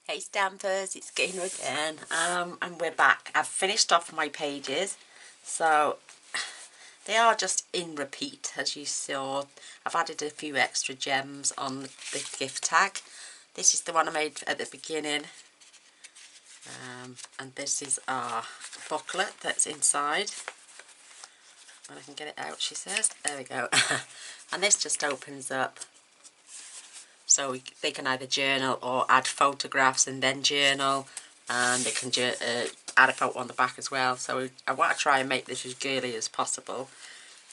Hey Stampers, it's Gaynor again, and we're back. I've finished off my pages, so they are just in repeat, as you saw. I've added a few extra gems on the gift tag. This is the one I made at the beginning, and this is our booklet that's inside. When I can get it out, she says. There we go. And this just opens up. So they can either journal or add photographs and then journal, and they can add a photo on the back as well. So I want to try and make this as girly as possible.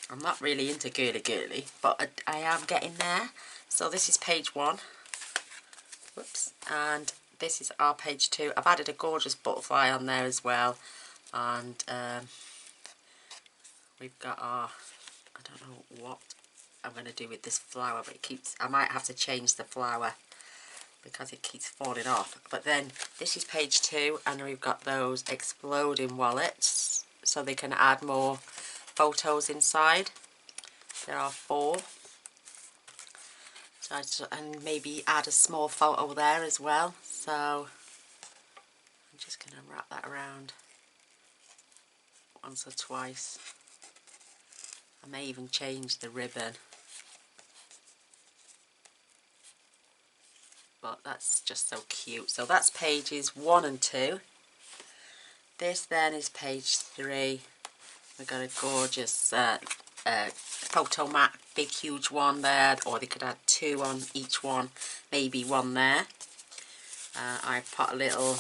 I'm not really into girly, but I am getting there. So this is page 1. Whoops. And this is our page 2. I've added a gorgeous butterfly on there as well. And we've got our, I don't know what I'm going to do with this flower, but I might have to change the flower because it keeps falling off. But then this is page 2, and we've got those exploding wallets, so they can add more photos inside. There are 4. And maybe add a small photo there as well. So I'm just going to wrap that around once or twice. I may even change the ribbon. But that's just so cute. So that's pages 1 and 2. This then is page 3. We've got a gorgeous photo mat, big huge one there, or they could add 2 on each one, maybe 1 there. I put a little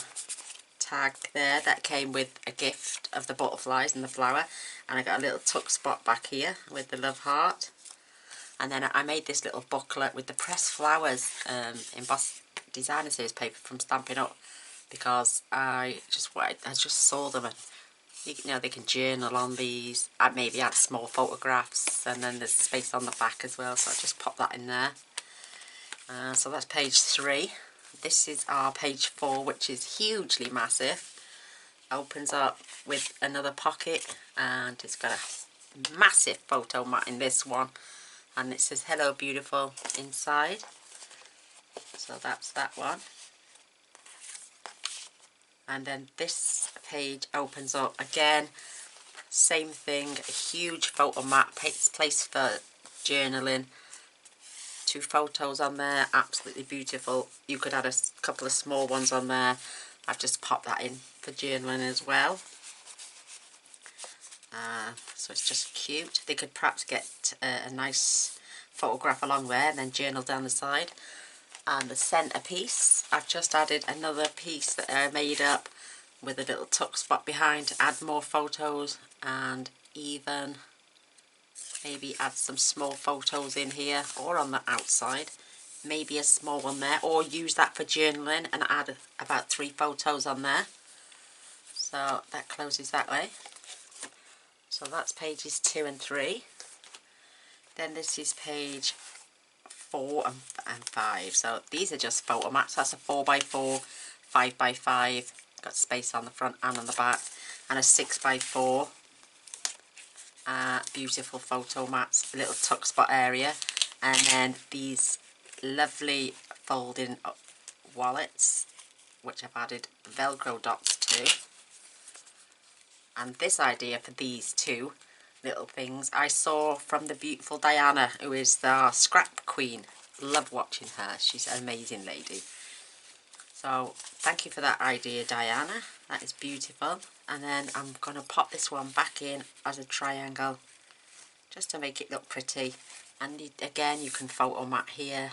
tag there that came with a gift of the butterflies and the flower, and I got a little tuck spot back here with the love heart. And then I made this little booklet with the pressed flowers embossed designer series paper from Stampin' Up, because I just saw them, and you know, they can journal on these. I maybe add small photographs, and then there's space on the back as well, so I just pop that in there. So that's page 3. This is our page 4, which is hugely massive. Opens up with another pocket, and it's got a massive photo mat in this one, and it says hello beautiful inside. So that's that one. And then this page opens up again, same thing, a huge photo mat, place for journaling. 2 photos on there, absolutely beautiful. You could add a couple of small ones on there. I've just popped that in for journaling as well. So it's just cute. They could perhaps get a nice photograph along there and then journal down the side. And the centerpiece, I've just added another piece that I made up with a little tuck spot behind to add more photos, and even maybe add some small photos in here or on the outside, maybe a small one there, or use that for journaling and add about 3 photos on there. So that closes that way. So that's pages 2 and 3. Then this is page 4 and 5. So these are just photo mats. That's a 4x4, 5x5, got space on the front and on the back, and a 6x4. Beautiful photo mats, a little tuck spot area, and then these lovely folding wallets, which I've added Velcro dots to. And this idea for these 2 little things I saw from the beautiful Diana, who is the scrap queen. Love watching her, she's an amazing lady. So thank you for that idea, Diana. That is beautiful. And then I'm going to pop this one back in as a triangle just to make it look pretty. And again, you can photo mat here.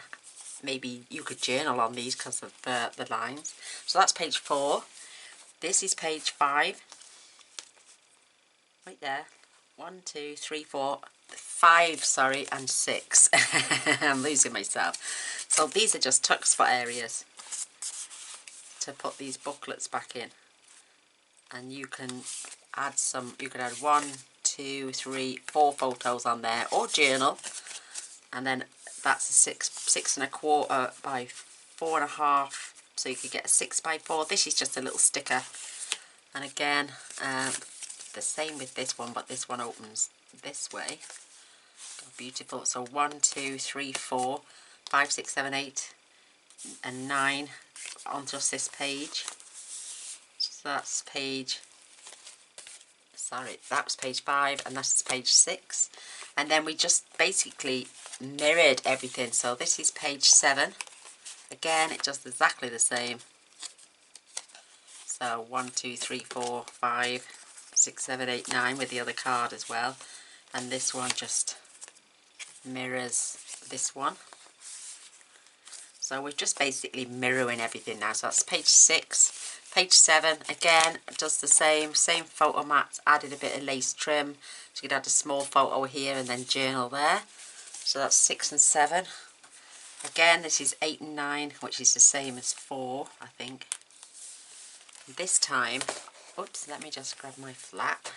Maybe you could journal on these because of the lines. So that's page 4. This is page 5. Right there. 1, 2, 3, 4, 5, sorry, and 6. I'm losing myself. So these are just tuck spot areas to put these booklets back in. And you can add you could add 1, 2, 3, 4 photos on there, or journal. And then that's a 6.25 by 4.5, so you could get a 6x4. This is just a little sticker. And again, the same with this one, but this one opens this way. Beautiful. So 1, 2, 3, 4, 5, 6, 7, 8 and 9. on just this page. So that's page, sorry, that was page 5 and that's page 6. And then we just basically mirrored everything. So this is page 7. Again, it does exactly the same. So 1, 2, 3, 4, 5, 6, 7, 8, 9 with the other card as well. And this one just mirrors this one. So we're just basically mirroring everything now. So that's page 6. Page 7, again, does the same photo mat, added a bit of lace trim. So you could add a small photo here and then journal there. So that's 6 and 7. Again, this is 8 and 9, which is the same as 4, I think. This time, oops, let me just grab my flap.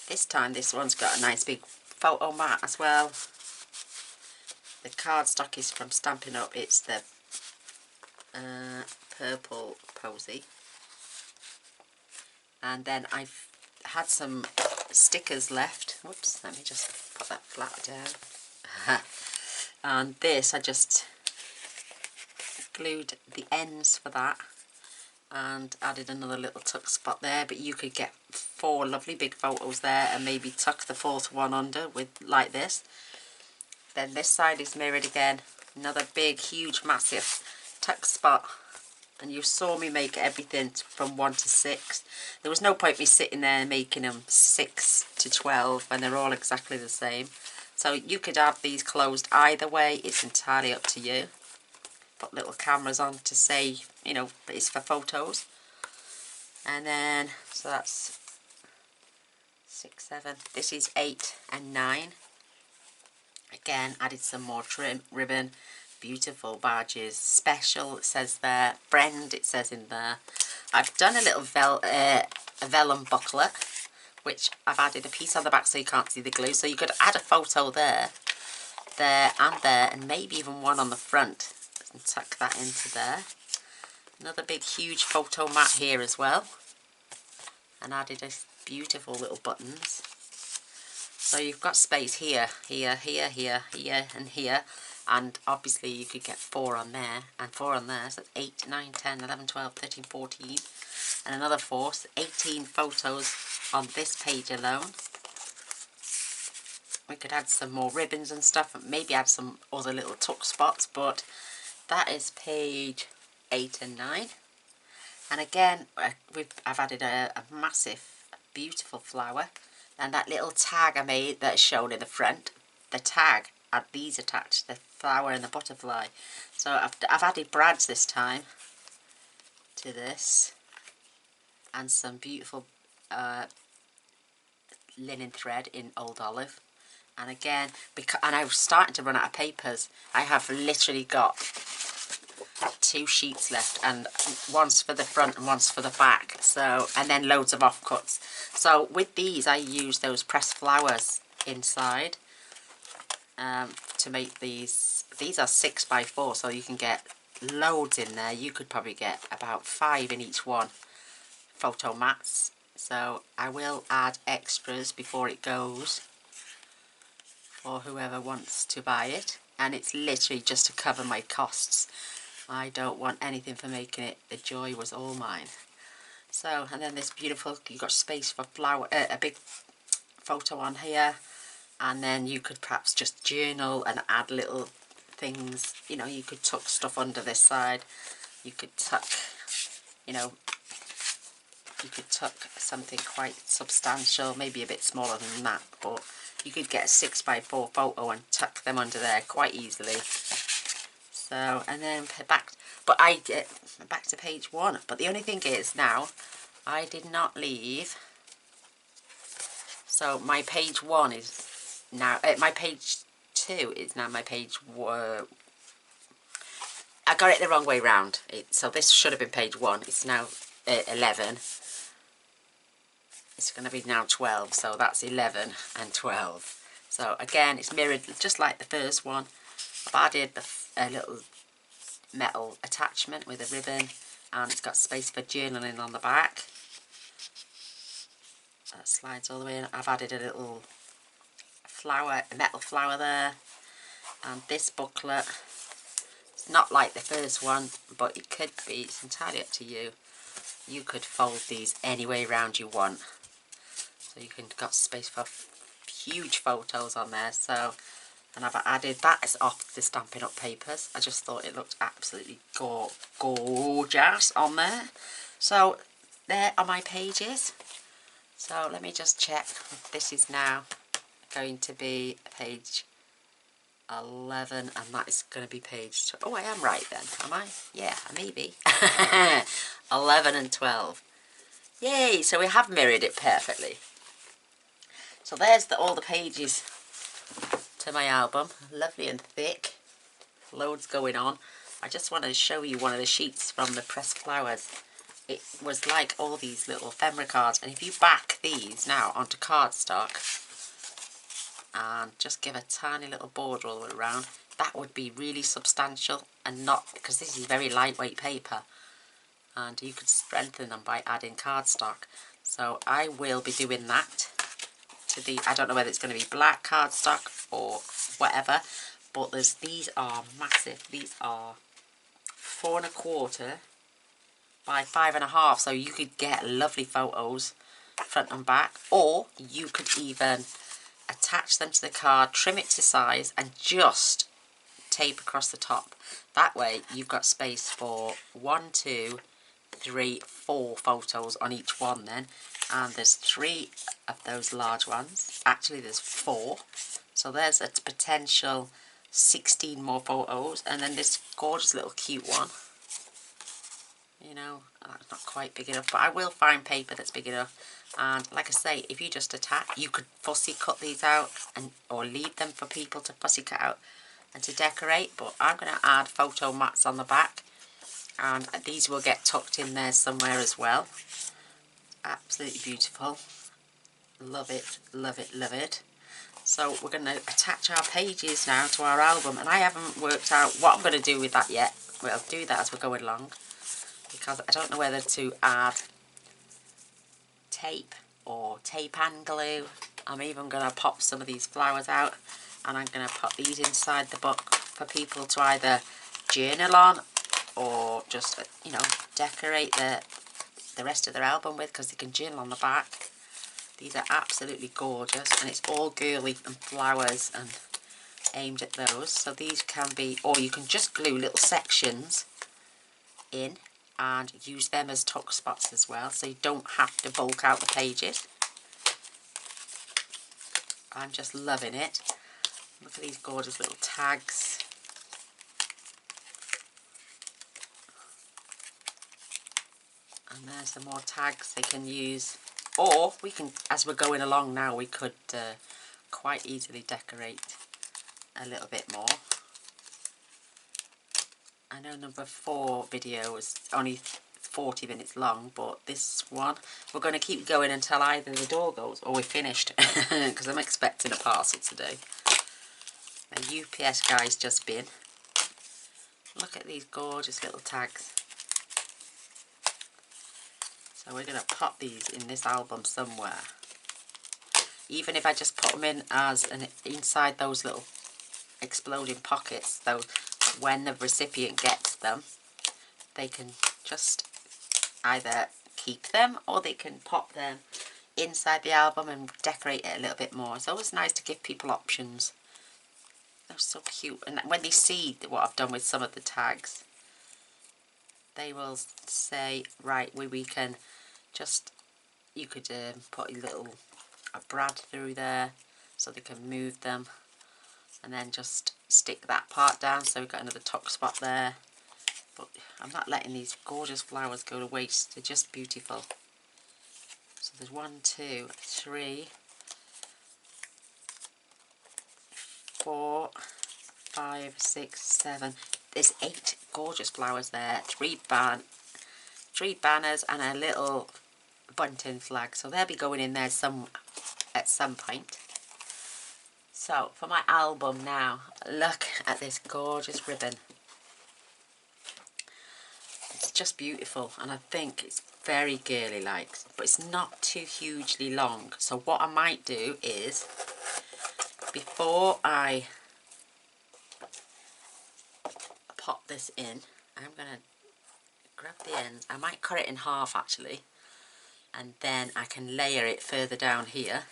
This time, this one's got a nice big photo mat as well. The cardstock is from Stampin' Up. It's the purple posy. And then I've had some stickers left. Whoops, let me just put that flat down. And this, I just glued the ends for that and added another little tuck spot there. But you could get 4 lovely big photos there and maybe tuck the 4th one under with like this. Then this side is mirrored again, another big, huge, massive tuck spot. And you saw me make everything from 1 to 6. There was no point me sitting there making them 6 to 12 when they're all exactly the same. So you could have these closed either way, it's entirely up to you. Put little cameras on to say, you know, it's for photos. And then, so that's 6, 7. This is 8 and 9. Again, added some more trim, ribbon, beautiful badges, special, it says there, friend, it says in there. I've done a little vellum booklet, which I've added a piece on the back so you can't see the glue. So you could add a photo there, and maybe even one on the front. And tuck that into there. Another big, huge photo mat here as well. And added a beautiful little buttons. So you've got space here, here, here, here, here, and here. And obviously you could get 4 on there, and 4 on there. So that's 8, 9, 10, 11, 12, 13, 14. And another 4, so 18 photos on this page alone. We could add some more ribbons and stuff, and maybe add some other little tuck spots, but that is page 8 and 9. And again, I've added a massive, beautiful flower. And that little tag I made that's shown in the front, the tag had these attached, the flower and the butterfly. So I've added brads this time to this, and some beautiful linen thread in Old Olive. And again, and I was starting to run out of papers. I have literally got 2 sheets left, and one's for the front and one's for the back. So, and then loads of offcuts. So with these, I use those pressed flowers inside to make these. These are 6 by 4, so you can get loads in there. You could probably get about 5 in each one. Photo mats. So I will add extras before it goes for whoever wants to buy it. And it's literally just to cover my costs. I don't want anything for making it. The joy was all mine. So, and then this beautiful, you've got space for flower, a big photo on here. And then you could perhaps just journal and add little things. You know, you could tuck stuff under this side. You could tuck, you know, you could tuck something quite substantial, maybe a bit smaller than that, but you could get a 6 by 4 photo and tuck them under there quite easily. So, and then back, but I get back to page 1. But the only thing is now, I did not leave. So my page 1 is now, my page 2 is now my page 1. I got it the wrong way round. So this should have been page 1. It's now 11. It's going to be now 12. So that's 11 and 12. So again, it's mirrored just like the first one. I've added a little metal attachment with a ribbon, and it's got space for journaling on the back. That slides all the way in. I've added a little flower, a metal flower there. And this booklet, it's not like the first one, but it could be, it's entirely up to you. You could fold these any way around you want. So you can got space for huge photos on there. So, and I've added, that is off the Stampin' Up papers. I just thought it looked absolutely gorgeous on there. So there are my pages. So let me just check. This is now going to be page 11, and that is going to be page 12. Oh, I am right then, am I? Yeah, maybe. 11 and 12. Yay, so we have mirrored it perfectly. So there's all the pages to my album. Lovely and thick. Loads going on. I just want to show you one of the sheets from the pressed flowers. It was like all these little ephemera cards, and if you back these now onto cardstock and just give a tiny little border all the way around, that would be really substantial, and not, because this is very lightweight paper, and you could strengthen them by adding cardstock. So I will be doing that to the, I don't know whether it's going to be black cardstock or whatever, but these are massive. These are 4 1/4 by 5 1/2, so you could get lovely photos front and back, or you could even attach them to the card, trim it to size, and just tape across the top. That way you've got space for 1, 2, 3, 4 photos on each one then, and there's 3 of those large ones. Actually there's 4, so there's a potential 16 more photos, and then this gorgeous little cute one. You know, that's not quite big enough, but I will find paper that's big enough. And like I say, if you just attach, you could fussy cut these out, and or leave them for people to fussy cut out and to decorate. But I'm going to add photo mats on the back, and these will get tucked in there somewhere as well. Absolutely beautiful. Love it, love it, love it. So we're going to attach our pages now to our album, and I haven't worked out what I'm going to do with that yet. We'll do that as we're going along, because I don't know whether to add tape or tape and glue. I'm even going to pop some of these flowers out, and I'm going to put these inside the book for people to either journal on or just, you know, decorate the rest of their album with, because they can journal on the back. These are absolutely gorgeous, and it's all girly and flowers and aimed at those. So these can be, or you can just glue little sections in and use them as tuck spots as well, so you don't have to bulk out the pages. I'm just loving it. Look at these gorgeous little tags. And there's some more tags they can use, or we can, as we're going along now, we could quite easily decorate a little bit more. I know number 4 video was only 40 minutes long, but this one we're going to keep going until either the door goes or we're finished, because I'm expecting a parcel today. The UPS guy's just been. Look at these gorgeous little tags. So we're going to pop these in this album somewhere. Even if I just put them in as inside those little exploding pockets, so when the recipient gets them, they can just either keep them or they can pop them inside the album and decorate it a little bit more. It's always nice to give people options. They're so cute, and when they see what I've done with some of the tags, they will say, right, we can just, you could put a brad through there so they can move them, and then just stick that part down, so we've got another tuck spot there. But I'm not letting these gorgeous flowers go to waste. They're just beautiful. So there's 1, 2, 3, 4, 5, 6, 7. There's 8 gorgeous flowers there. 3 banners and a little bunting flag. So they'll be going in there at some point. So for my album now, look at this gorgeous ribbon. It's just beautiful, and I think it's very girly like, but it's not too hugely long. So what I might do is, before I pop this in, I'm going to grab the ends. I might cut it in half actually, and then I can layer it further down here,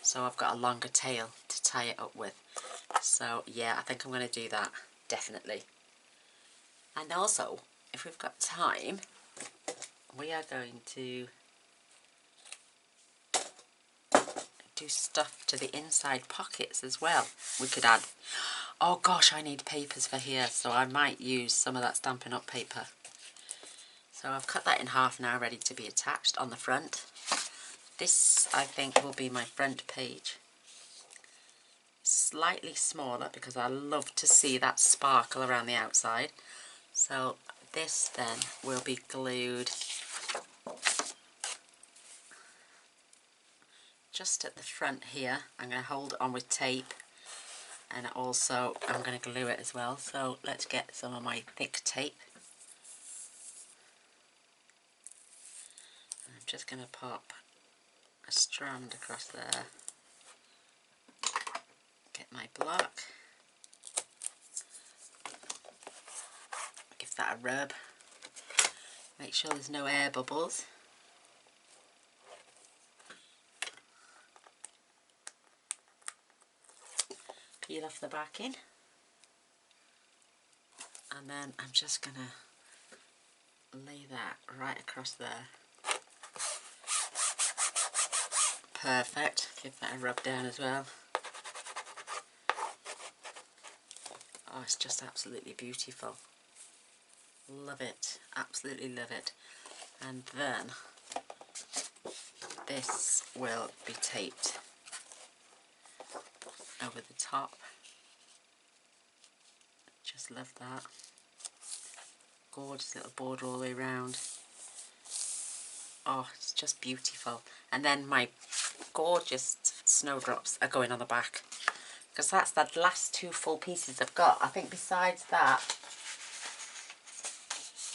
so I've got a longer tail to tie it up with. So yeah, I think I'm going to do that, definitely. And also, if we've got time, we are going to do stuff to the inside pockets as well. We could add, oh gosh, I need papers for here, so I might use some of that Stampin' Up paper. So I've cut that in half now, ready to be attached on the front. This, I think, will be my front page. Slightly smaller because I love to see that sparkle around the outside. So this then will be glued just at the front here. I'm going to hold it on with tape, and also I'm going to glue it as well. So let's get some of my thick tape. I'm just going to pop a strand across there. Get my block. Give that a rub. Make sure there's no air bubbles. Peel off the backing. And then I'm just going to lay that right across there. Perfect. Give that a rub down as well. Oh, it's just absolutely beautiful. Love it. Absolutely love it. And then this will be taped over the top. Just love that. Gorgeous little border all the way around. Oh, it's just beautiful. And then my gorgeous snowdrops are going on the back, because that's the last two full pieces I've got. I think besides that,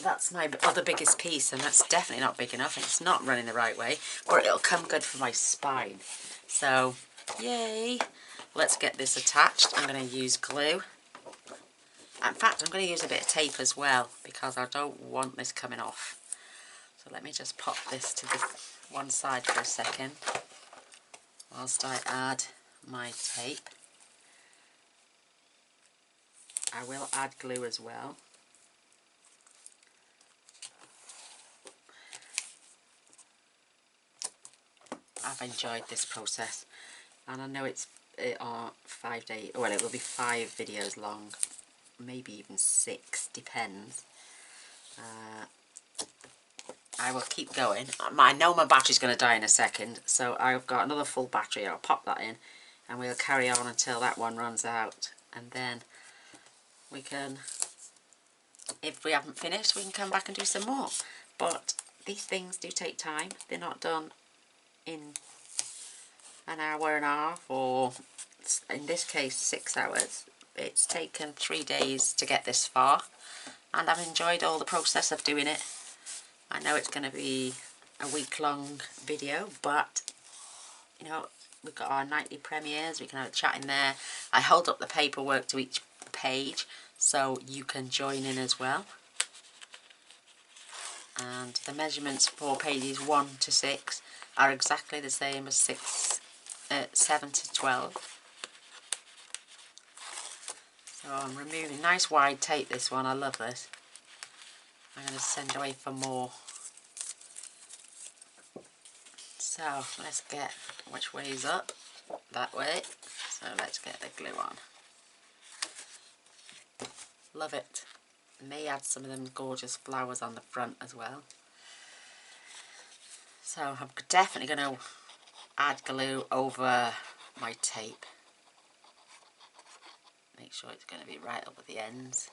that's my other biggest piece, and that's definitely not big enough. It's not running the right way, but it'll come good for my spine. So, yay! Let's get this attached. I'm going to use glue. In fact, I'm going to use a bit of tape as well, because I don't want this coming off. So let me just pop this to the one side for a second whilst I add my tape. I will add glue as well. I've enjoyed this process, and I know it are 5 days, well, it will be 5 videos long, maybe even 6, depends. I will keep going. I know my battery's going to die in a second, so I've got another full battery. I'll pop that in and we'll carry on until that one runs out, and then we can, if we haven't finished, we can come back and do some more. But these things do take time. They're not done in an hour and a half, or in this case 6 hours. It's taken 3 days to get this far, and I've enjoyed all the process of doing it. I know it's going to be a week-long video, but you know, we've got our nightly premieres. We can have a chat in there. I hold up the paperwork to each page so you can join in as well. And the measurements for pages 1 to 6 are exactly the same as 7 to 12. So I'm removing nice wide tape, this one. I love this. I'm going to send away for more. So let's get, which way is up? That way. So let's get the glue on. Love it. May add some of them gorgeous flowers on the front as well. So I'm definitely going to add glue over my tape. Make sure it's going to be right up at the ends.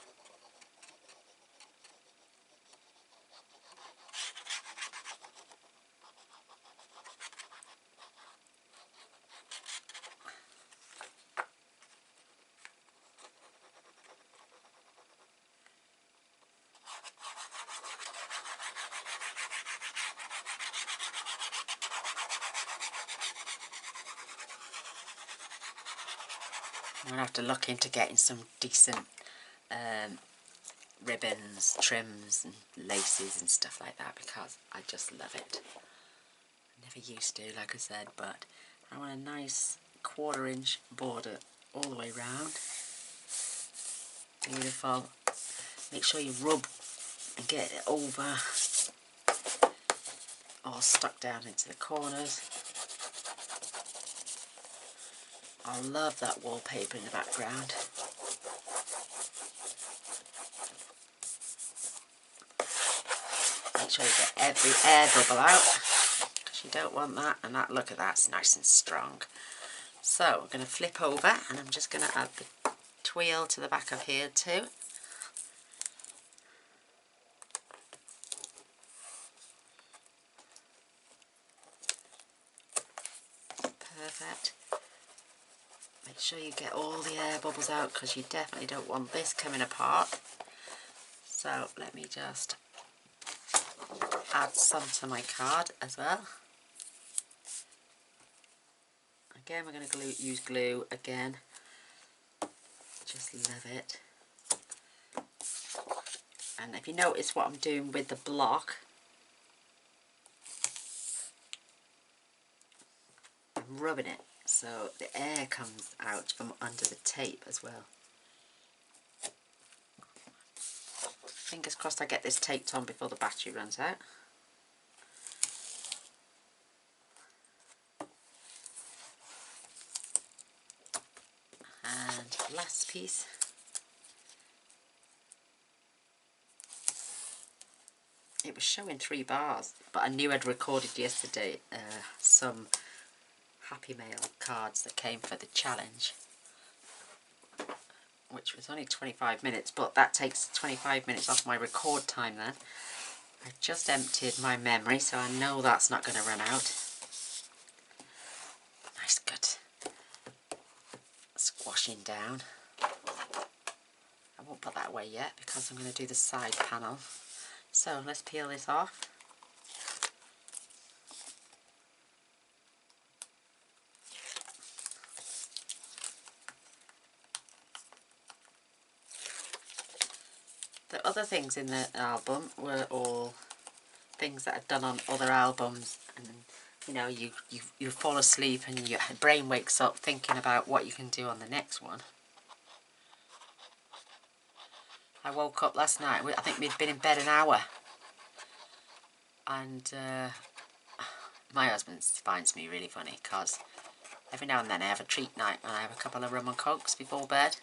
I'm going to have to look into getting some decent ribbons, trims and laces and stuff like that because I just love it. I never used to, like I said, but I want a nice 1/4 inch border all the way round. Beautiful. Make sure you rub and get it over, all stuck down into the corners. I love that wallpaper in the background. Make sure you get every air bubble out, because you don't want that, and that, look at that, it's nice and strong. So we're going to flip over, and I'm just going to add the tweel to the back of here too. Perfect. Make sure you get all the air bubbles out, because you definitely don't want this coming apart. So let me just add some to my card as well. Again, we're going to use glue again. Just love it. And if you notice what I'm doing with the block, I'm rubbing it so the air comes out from under the tape as well. Fingers crossed I get this taped on before the battery runs out. And last piece. It was showing 3 bars, but I knew I'd recorded yesterday some Happy Mail cards that came for the challenge, which was only 25 minutes, but that takes 25 minutes off my record time then. I just emptied my memory, so I know that's not going to run out. Nice, good. Squashing down. I won't put that away yet because I'm going to do the side panel. So let's peel this off. The other things in the album were all things that I'd done on other albums, and you know, you fall asleep and your brain wakes up thinking about what you can do on the next one. I woke up last night, I think we'd been in bed an hour, and my husband finds me really funny because every now and then I have a treat night and I have a couple of rum and cokes before bed.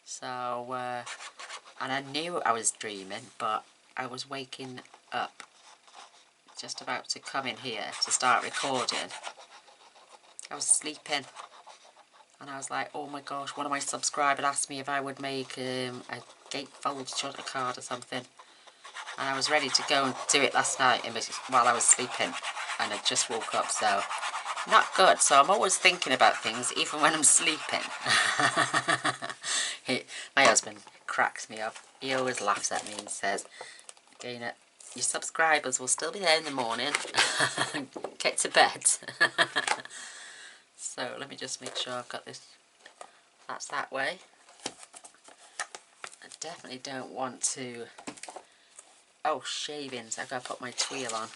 So, and I knew I was dreaming, but I was waking up just about to come in here to start recording. I was sleeping and I was like, oh my gosh, one of my subscribers asked me if I would make a gatefold shutter card or something, and I was ready to go and do it last night while I was sleeping, and I just woke up, so not good. So I'm always thinking about things even when I'm sleeping. My husband cracks me up. He always laughs at me and says, Gaynor, your subscribers will still be there in the morning. Get to bed. So let me just make sure I've got this. That's that way. I definitely don't want to... Oh, shavings. I've got to put my tweel on.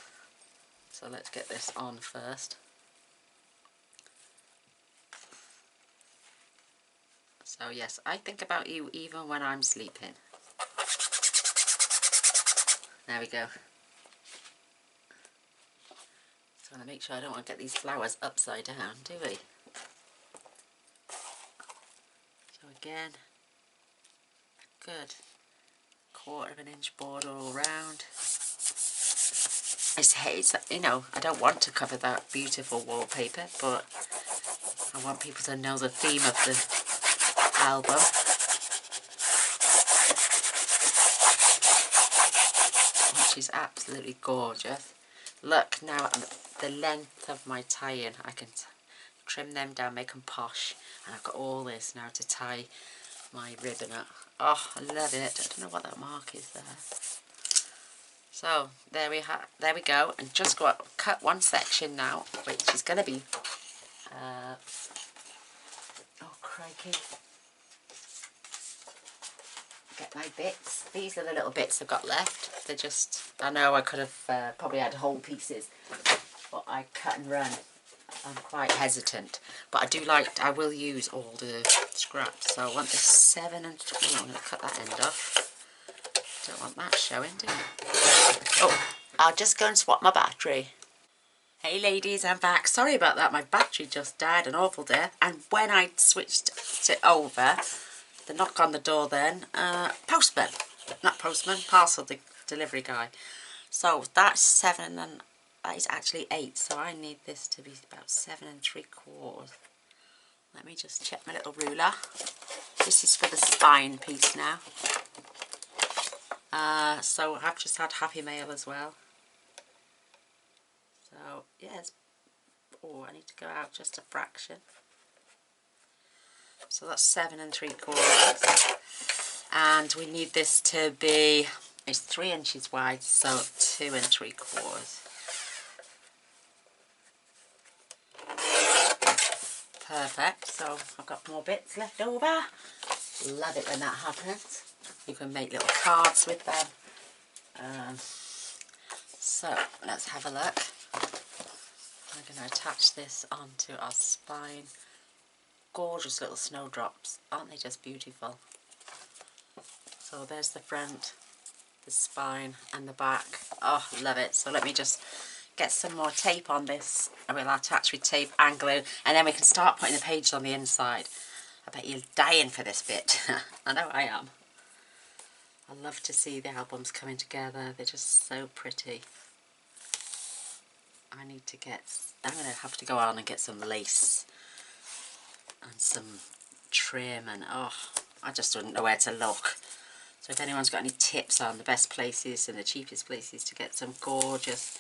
So let's get this on first. So yes, I think about you even when I'm sleeping. There we go. So I want to make sure I don't want to get these flowers upside down, do we? So again, good. 1/4 inch border all round. It's, you know, I don't want to cover that beautiful wallpaper, but I want people to know the theme of the album. Which is absolutely gorgeous. Look now at the length of my tie-in. I can trim them down, make them posh, and I've got all this now to tie my ribbon up. Oh, I love it. I don't know what that mark is there. So there we go, and just cut one section now, which is going to be oh crikey, get my bits. These are the little bits I've got left. They're just, I know I could have probably had whole pieces, but I cut and run. I'm quite hesitant, but I do like, I will use all the scraps. So I want this 7 and 3. I'm going to cut that end off. Don't want that showing, do I? Oh, I'll just go and swap my battery. Hey ladies, I'm back. Sorry about that, my battery just died an awful death. And when I switched it over, the knock on the door then, postman, not postman, parcel delivery guy. So that's 7 and that is actually 8, so I need this to be about 7 3/4. Let me just check my little ruler. This is for the spine piece now. So I've just had Happy Mail as well. So yes, oh, I need to go out just a fraction. So that's 7 3/4, and we need this to be, it's 3 inches wide, so 2 3/4. Perfect. So I've got more bits left over. Love it when that happens. You can make little cards with them. So let's have a look. I'm going to attach this onto our spine. Gorgeous little snowdrops, aren't they just beautiful? So there's the front, the spine and the back. Oh, love it. So let me just get some more tape on this, and we'll attach with tape and glue, and then we can start putting the pages on the inside. I bet you're dying for this bit. I know I am. I love to see the albums coming together. They're just so pretty. I'm going to have to go on and get some lace and some trim, and oh, I just don't know where to look. So if anyone's got any tips on the best places and the cheapest places to get some gorgeous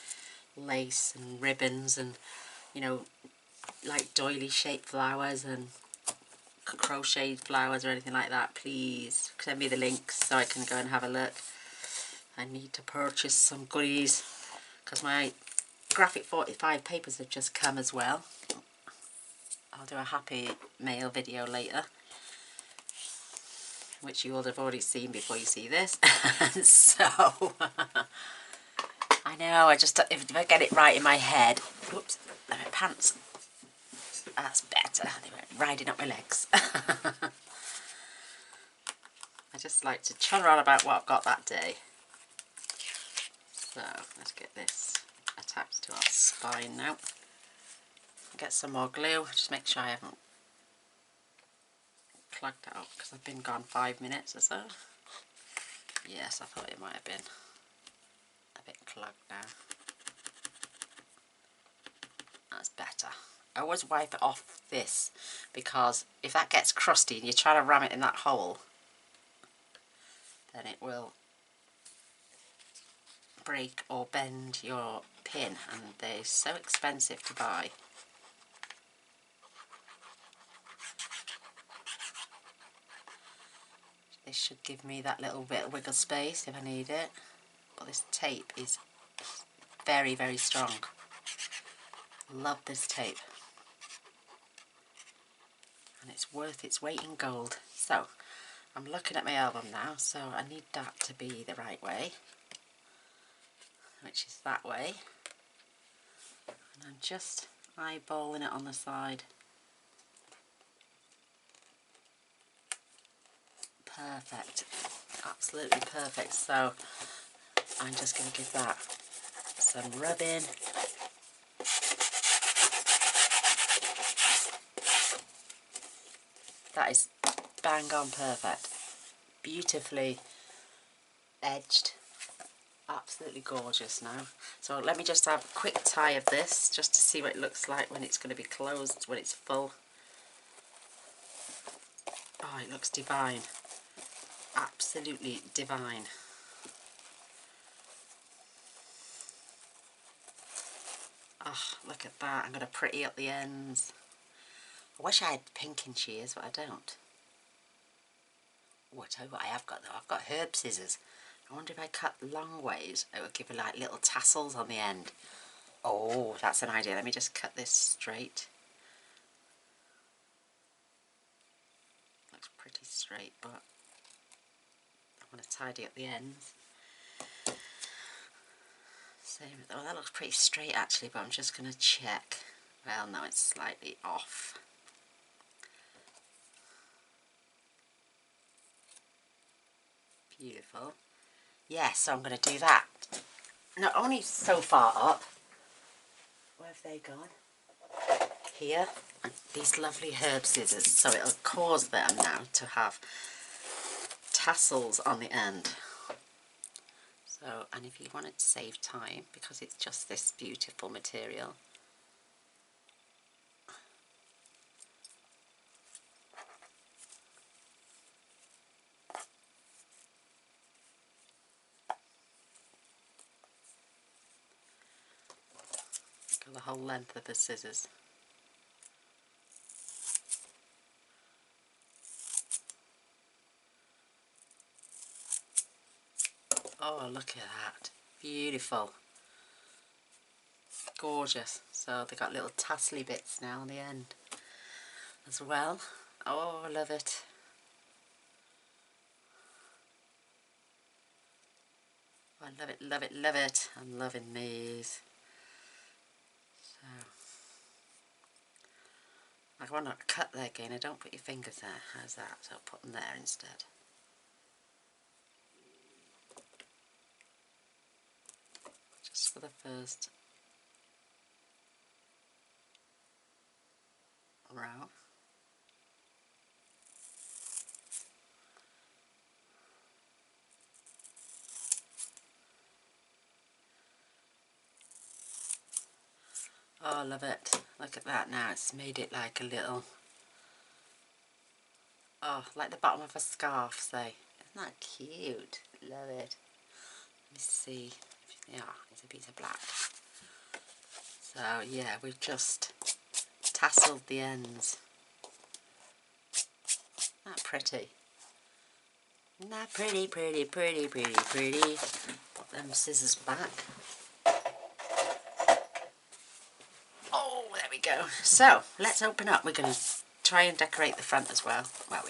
lace and ribbons and, you know, like doily shaped flowers and crocheted flowers or anything like that, please send me the links so I can go and have a look. I need to purchase some goodies because my graphic 45 papers have just come as well. I'll do a Happy Mail video later, which you will have already seen before you see this. So I know, if I get it right in my head. Whoops, my pants. That's better. They were riding up my legs. I just like to chutter on about what I've got that day. So let's get this attached to our spine now. Get some more glue. Just make sure I haven't plugged it up because I've been gone 5 minutes or so. Yes, I thought it might have been a bit clogged now. That's better. I always wipe it off this, because if that gets crusty and you try to ram it in that hole, then it will break or bend your pin, and they're so expensive to buy. This should give me that little bit of wiggle space if I need it, but this tape is very, very strong. Love this tape, and it's worth its weight in gold. So I'm looking at my album now, so I need that to be the right way, which is that way, and I'm just eyeballing it on the side. Perfect, absolutely perfect. So I'm just going to give that some rubbing. That is bang on perfect, beautifully edged, absolutely gorgeous now. So let me just have a quick tie of this just to see what it looks like when it's going to be closed, when it's full. Oh, it looks divine, absolutely divine. Oh, look at that. I'm going to pretty up the ends. I wish I had pinking shears, but I don't. Oh, I tell you what I have got though. I've got herb scissors. I wonder if I cut long ways, it would give me like little tassels on the end. Oh, that's an idea. Let me just cut this straight. Looks pretty straight, but I want to tidy up the ends. Same, oh, that looks pretty straight actually, but I'm just going to check. Well, no, it's slightly off. Beautiful. Yeah, so I'm going to do that. Not only so far up. Where have they gone? Here. These lovely herb scissors. So it'll cause them now to have tassels on the end. So, and if you wanted to save time, because it's just this beautiful material, go the whole length of the scissors. Oh, look at that. Beautiful. Gorgeous. So they got little tassely bits now on the end as well. Oh, I love it. I love it, love it, love it. I'm loving these. So, I want to cut there again. I don't put your fingers there. How's that? So I'll put them there instead. Just for the first row. Oh, I love it. Look at that now. It's made it like a little, oh, like the bottom of a scarf, say. Isn't that cute? Love it. Let me see. Yeah, it's a piece of black. So, yeah, we've just tasseled the ends. Isn't that pretty? Isn't that pretty, pretty, pretty, pretty, pretty? Put them scissors back. Oh, there we go. So, let's open up. We're going to try and decorate the front as well. Well,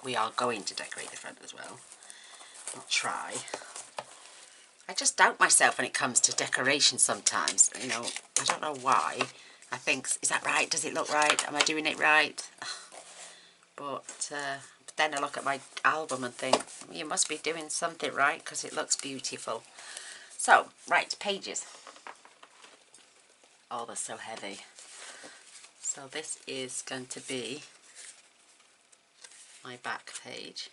we are going to decorate the front as well. Not try. I just doubt myself when it comes to decoration sometimes. You know, I don't know why. I think, is that right? Does it look right? Am I doing it right? But then I look at my album and think, you must be doing something right because it looks beautiful. So, right, pages. Oh, they're so heavy. So this is going to be my back page.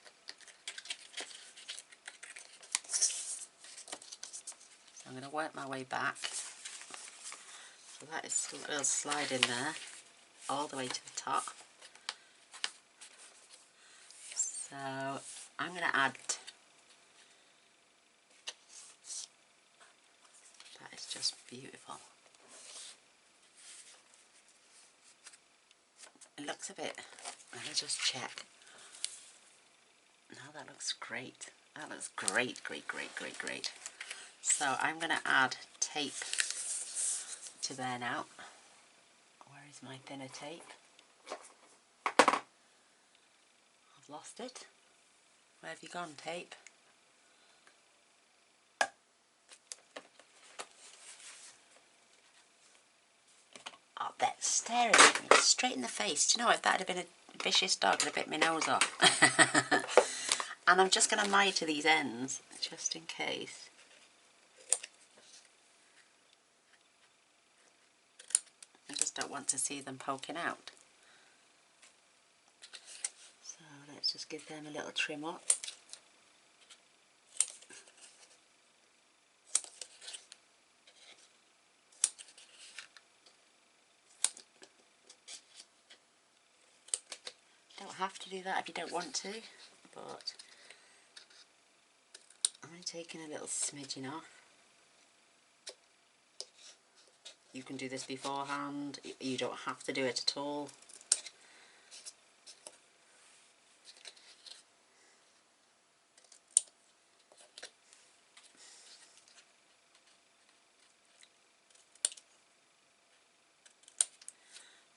So I'm going to work my way back. So that is a little slide in there, all the way to the top. So I'm going to add, that is just beautiful. It looks a bit, let me just check. No, that looks great. That looks great, great, great, great, great. So I'm going to add tape to there now. Where is my thinner tape? I've lost it. Where have you gone, tape? Oh, that's staring at me straight in the face. Do you know, if that had been a vicious dog, I'd have bit my nose off. And I'm just going to miter these ends, just in case. I just don't want to see them poking out. So let's just give them a little trim up. Don't have to do that if you don't want to, but I'm taking a little smidgen off. You can do this beforehand, you don't have to do it at all.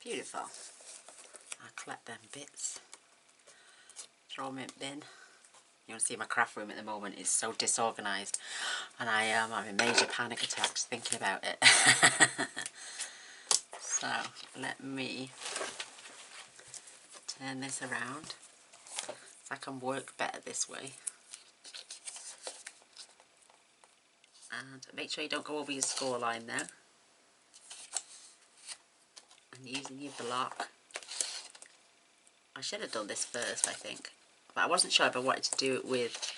Beautiful. I'll collect them bits, throw them in the bin. You want to see my craft room at the moment is so disorganised, and I am having major panic attacks thinking about it. So let me turn this around so I can work better this way. And make sure you don't go over your score line now. And using your block. I should have done this first, I think, but I wasn't sure if I wanted to do it with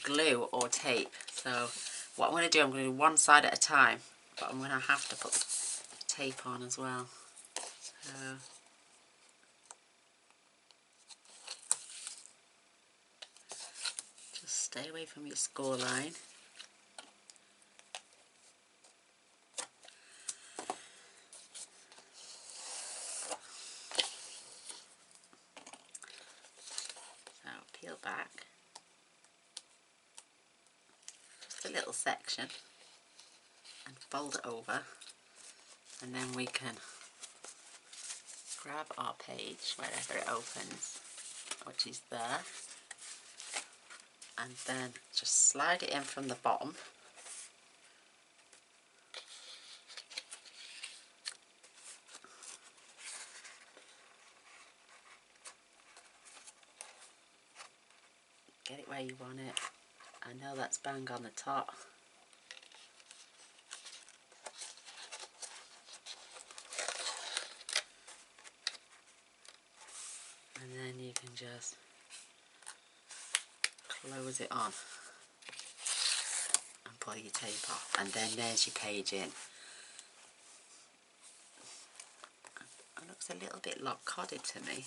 glue or tape. So what I'm going to do, I'm going to do one side at a time, but I'm going to have to put the tape on as well. So just stay away from your score line. So peel back just a little section and fold it over, and then we can grab our page wherever it opens, which is there, and then just slide it in from the bottom. Get it where you want it. I know that's bang on the top. And then you can just close it on and pull your tape off, and then there's your page in. It looks a little bit lopsided to me.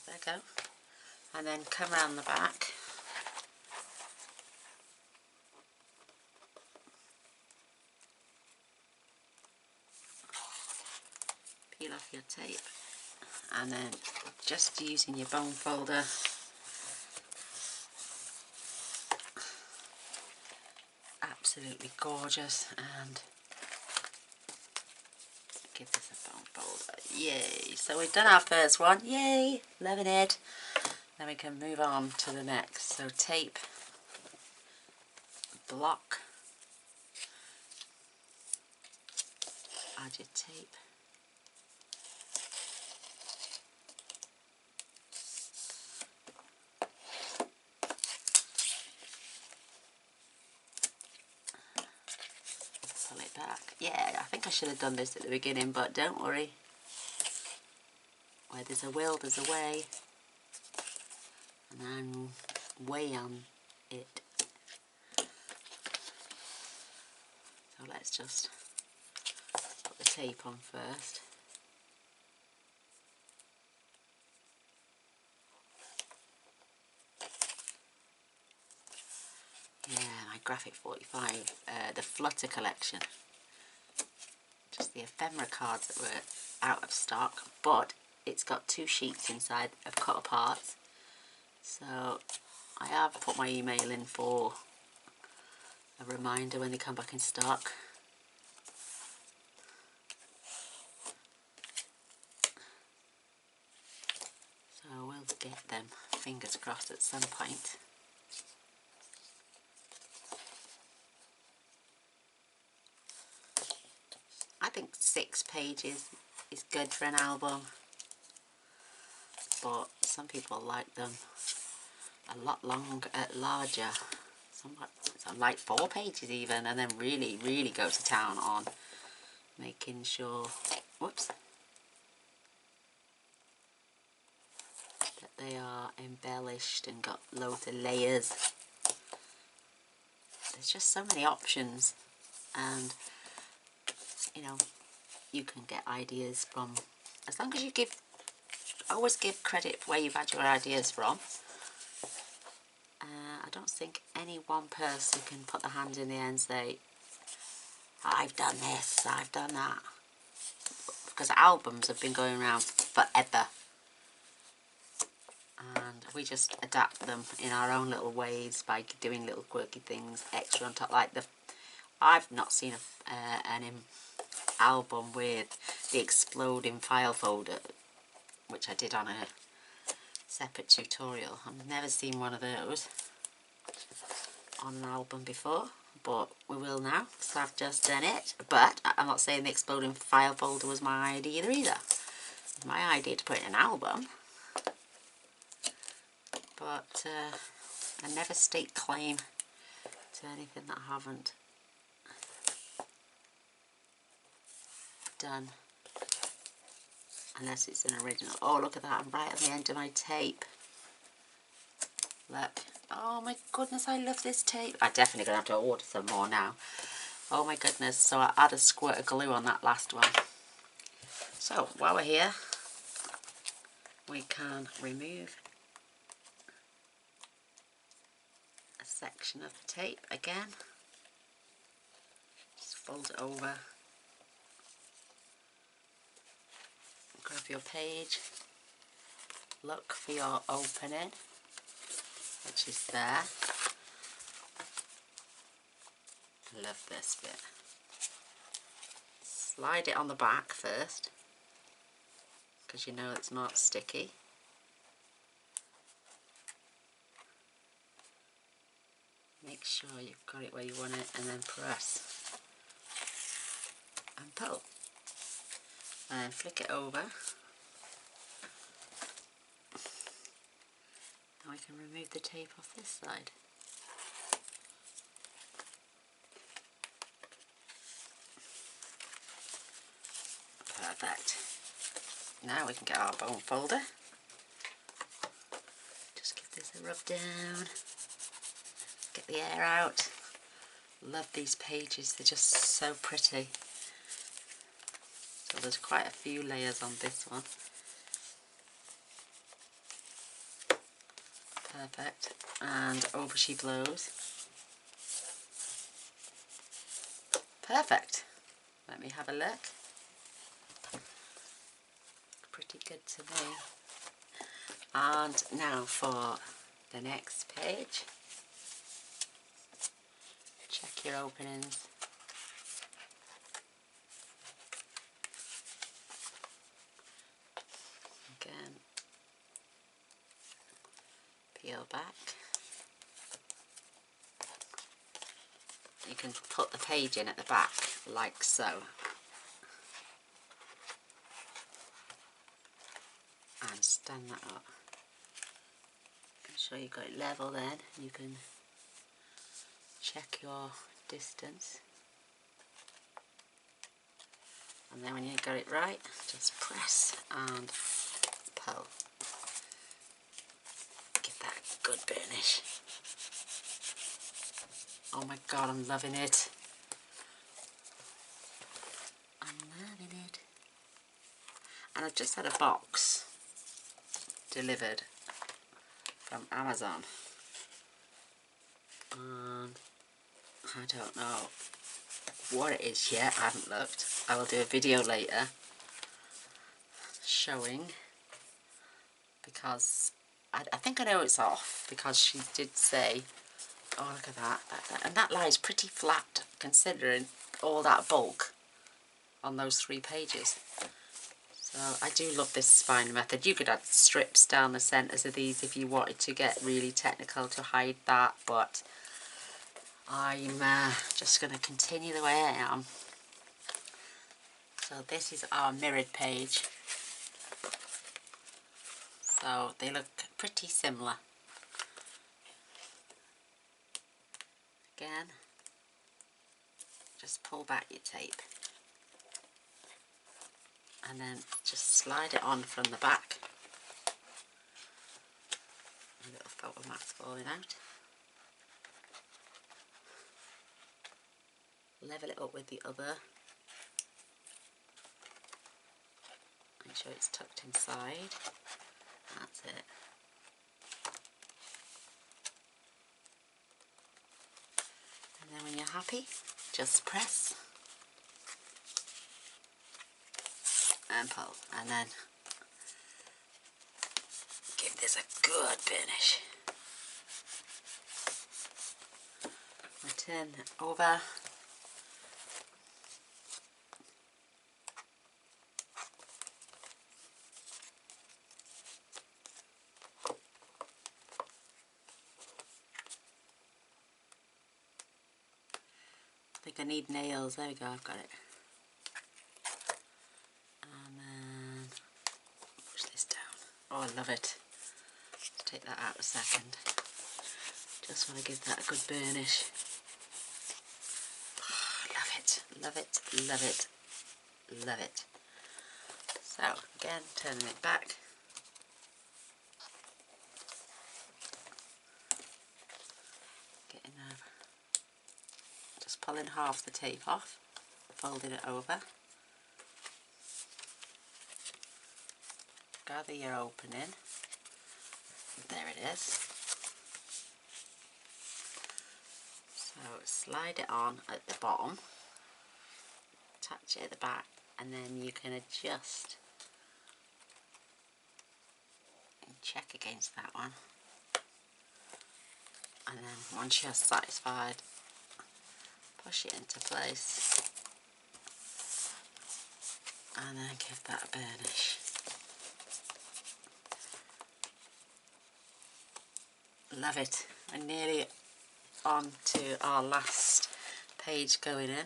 There you go. And then come around the back. Peel off your tape, and then just using your bone folder, absolutely gorgeous, and give this a bone folder. Yay! So we've done our first one. Yay! Loving it. Then we can move on to the next. So tape, block, add your tape. Pull it back. Yeah, I think I should have done this at the beginning, but don't worry. Where there's a will, there's a way. And I'm way on it. So let's just put the tape on first. Yeah, my Graphic 45, the Flutter collection. Just the ephemera cards that were out of stock, but it's got 2 sheets inside of cut apart. So I have put my email in for a reminder when they come back in stock. So we'll get them, fingers crossed, at some point. I think 6 pages is good for an album, but some people like them a lot longer, larger. Some like 4 pages even, and then really go to town on making sure, whoops, that they are embellished and got loads of layers. There's just so many options, and you know, you can get ideas from, as long as you always give credit for where you've had your ideas from. I don't think any one person can put their hand in the air and say, I've done this, I've done that. Because albums have been going around forever. And we just adapt them in our own little ways by doing little quirky things extra on top. Like I've not seen an album with the exploding file folder. which I did on a separate tutorial. I've never seen one of those on an album before, but we will now, so I've just done it. But I'm not saying the exploding file folder was my idea either. My idea to put in an album, but I never stake claim to anything that I haven't done, unless it's an original. Oh, look at that, I'm right at the end of my tape. Look, oh my goodness, I love this tape. I'm definitely going to have to order some more now. Oh my goodness, so I add a squirt of glue on that last one. So while we're here, we can remove a section of the tape again. Just fold it over, grab your page, look for your opening, which is there. Love this bit. Slide it on the back first, because you know it's not sticky. Make sure you've got it where you want it, and then press and pull. And flick it over. Now we can remove the tape off this side. Perfect. Now we can get our bone folder. Just give this a rub down. Get the air out. Love these pages, they're just so pretty. So there's quite a few layers on this one. Perfect. And over she blows. Perfect. Let me have a look. Pretty good to me. And now for the next page. Check your openings. Again, peel back. You can put the page in at the back like so. And stand that up. Make sure you've got it level then. You can check your distance. And then when you got it right, just press and pull. Give that a good burnish. Oh my god, I'm loving it. I'm loving it. And I've just had a box delivered from Amazon. And I don't know what it is yet, I haven't looked. I will do a video later showing, because I think I know it's off, because she did say, oh look at that, and that lies pretty flat considering all that bulk on those 3 pages. So I do love this spine method. You could add strips down the centres of these if you wanted to get really technical to hide that, but I'm just going to continue the way I am. So this is our mirrored page. So they look pretty similar. Again, just pull back your tape. And then just slide it on from the back. A little photo mat's falling out. Level it up with the other. Make sure it's tucked inside. That's it. And then when you're happy, just press and pull, and then give this a good finish. Turn it over. think I need nails. There we go, I've got it. And then push this down. Oh, I love it. Let's take that out a second. Just want to give that a good burnish. Oh, love it, love it, love it, love it. So, again, turning it back. Getting just pulling half the tape off, folding it over. Gather your opening. There it is. So slide it on at the bottom, attach it at the back, and then you can adjust and check against that one. And then once you're satisfied, push it into place and then give that a burnish. Love it. I'm nearly on to our last page going in.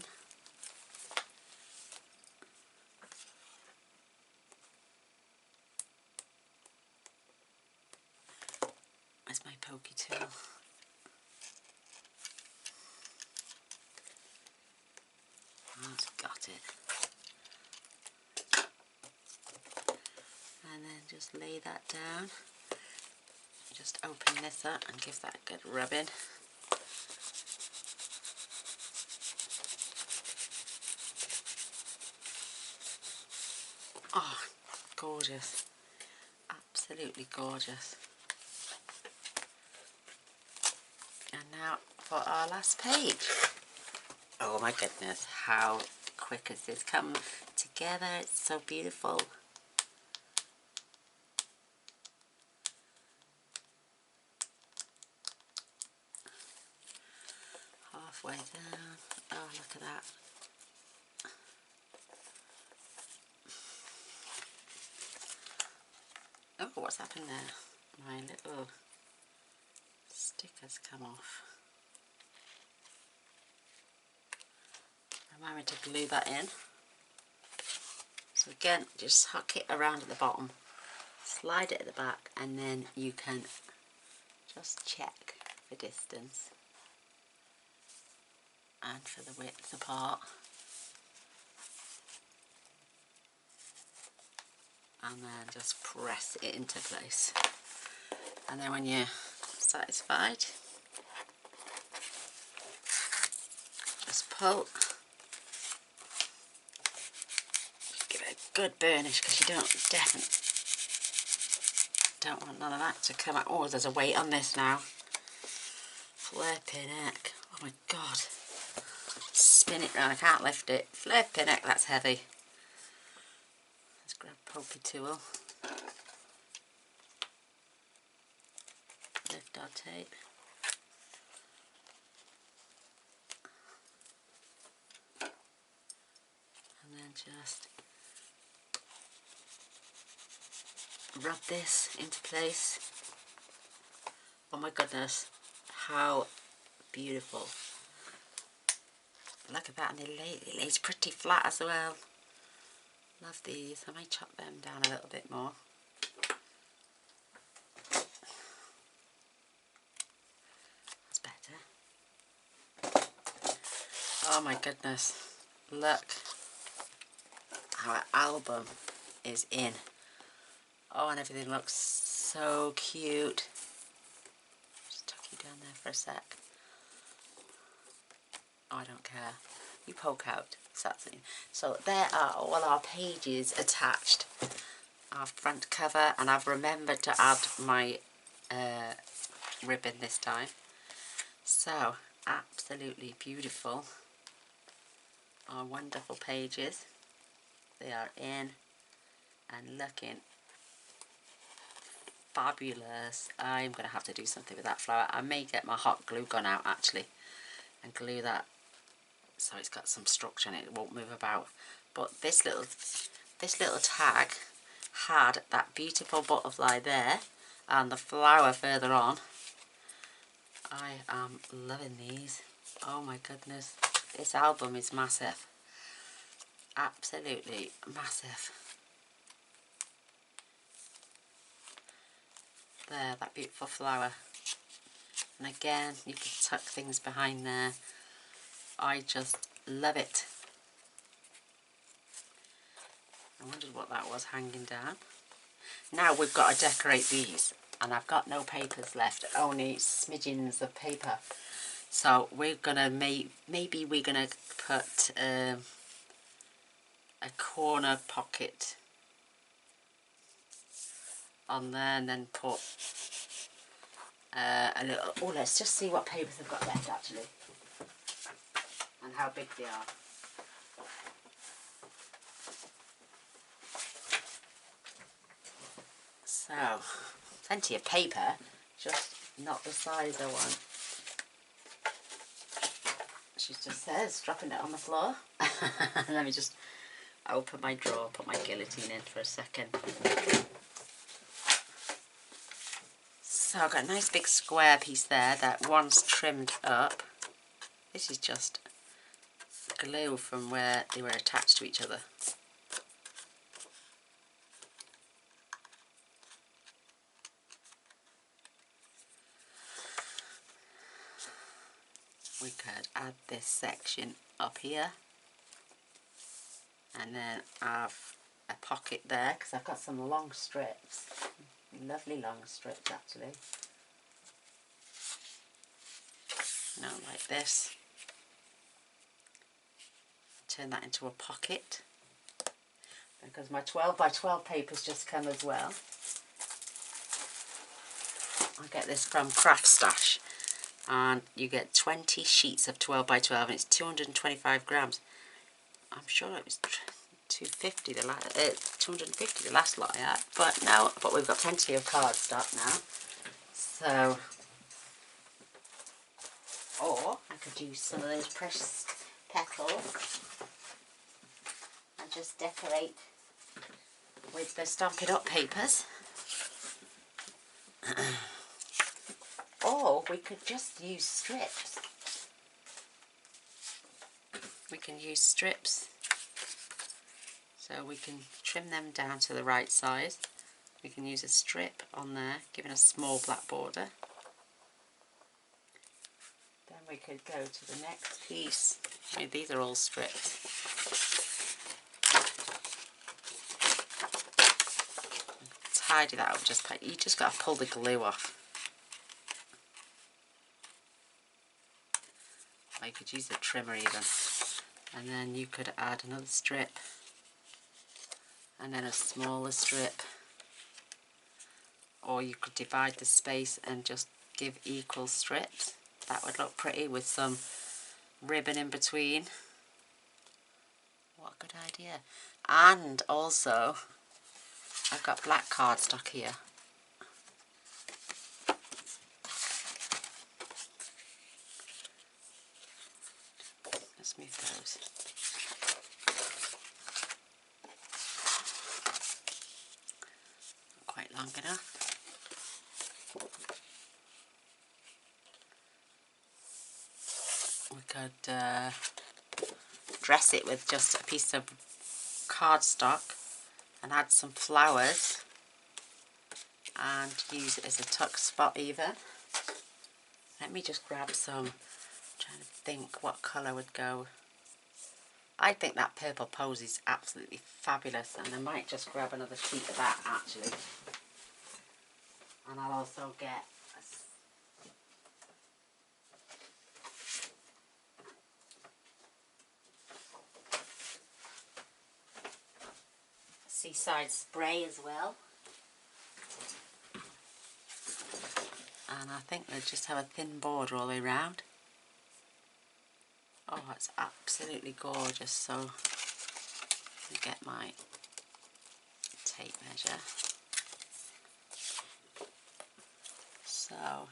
Where's my pokey tool? I've got it. And then just lay that down. Just open this up and give that a good rubbing. Oh, gorgeous. Absolutely gorgeous. And now for our last page. Oh my goodness, how quick has this come together? It's so beautiful. Halfway down. Oh, look at that. Oh, what's happened there? My little stickers come off. Remind me to glue that in. So again, just hook it around at the bottom, slide it at the back, and then you can just check the distance and for the width apart. And then just press it into place. And then when you're satisfied, just pull. Give it a good burnish because you definitely don't want none of that to come out. Oh, there's a weight on this now. Flipping heck. Oh my god. Spin it round, I can't lift it. Flipping heck, that's heavy. Let's grab pokey tool. Lift our tape. And then just rub this into place. Oh my goodness, how beautiful. Look at that, and it lays pretty flat as well. Love these. I might chop them down a little bit more. That's better. Oh my goodness, look. Our album is in. Oh, and everything looks so cute. Just tuck you down there for a sec. Oh, I don't care. You poke out. So there are all our pages attached. Our front cover, and I've remembered to add my ribbon this time. So absolutely beautiful. Our wonderful pages. They are in and looking fabulous. I'm going to have to do something with that flower. I may get my hot glue gun out actually and glue that so it's got some structure in it. It won't move about. But this little tag had that beautiful butterfly there and the flower further on. I am loving these. Oh my goodness, This album is massive. Absolutely massive. There, that beautiful flower. And again, you can tuck things behind there. I just love it. I wondered what that was hanging down. Now we've got to decorate these. And I've got no papers left, only smidgens of paper. So we're gonna maybe we're gonna put a corner pocket on there, and then put a little. Oh, let's just see what papers I've got left actually, and how big they are. So, plenty of paper, just not the size I want. She just says, dropping it on the floor. Let me just open my drawer, put my guillotine in for a second. So I've got a nice big square piece there that one's trimmed up. This is just glue from where they were attached to each other. We could add this section up here and then have a pocket there because I've got some long strips, lovely long strips actually. Now like this, turn that into a pocket because my 12 by 12 papers just come as well. I get this from Craft Stash. And you get 20 sheets of 12 by 12 and it's 225 grams. I'm sure it was 250 the last 250 the last lot I had, but no, but we've got plenty of cardstock now. So, or I could use some of those precious petals and just decorate with the Stampin' Up papers. Or we could just use strips. We can use strips. So we can trim them down to the right size. We can use a strip on there, giving a small black border. Then we could go to the next piece. I mean, these are all strips. Tidy that up, you just got to pull the glue off. You could use a trimmer even, and then you could add another strip and then a smaller strip, or you could divide the space and just give equal strips. That would look pretty with some ribbon in between. What a good idea. And also I've got black cardstock here. Let's move those. Not quite long enough. We could dress it with just a piece of cardstock and add some flowers and use it as a tuck spot even. Let me just grab some. Trying to think what colour would go. I think that purple pose is absolutely fabulous, and I might just grab another sheet of that actually. And I'll also get a seaside spray as well. And I think they just have a thin border all the way around. Oh, it's absolutely gorgeous. So let me get my tape measure. So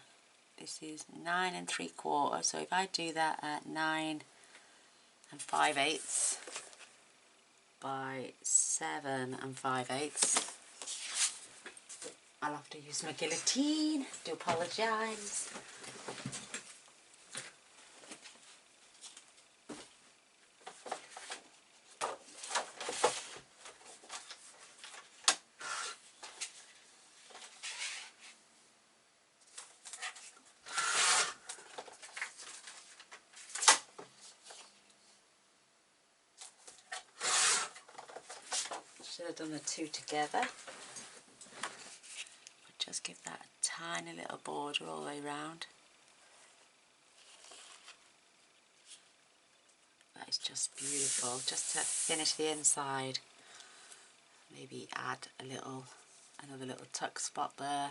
this is 9 3/4. So if I do that at 9 5/8 by 7 5/8, I'll have to use my guillotine. Do apologise. done the two together. But just give that a tiny little border all the way round. That is just beautiful. Just to finish the inside, maybe add another little tuck spot there.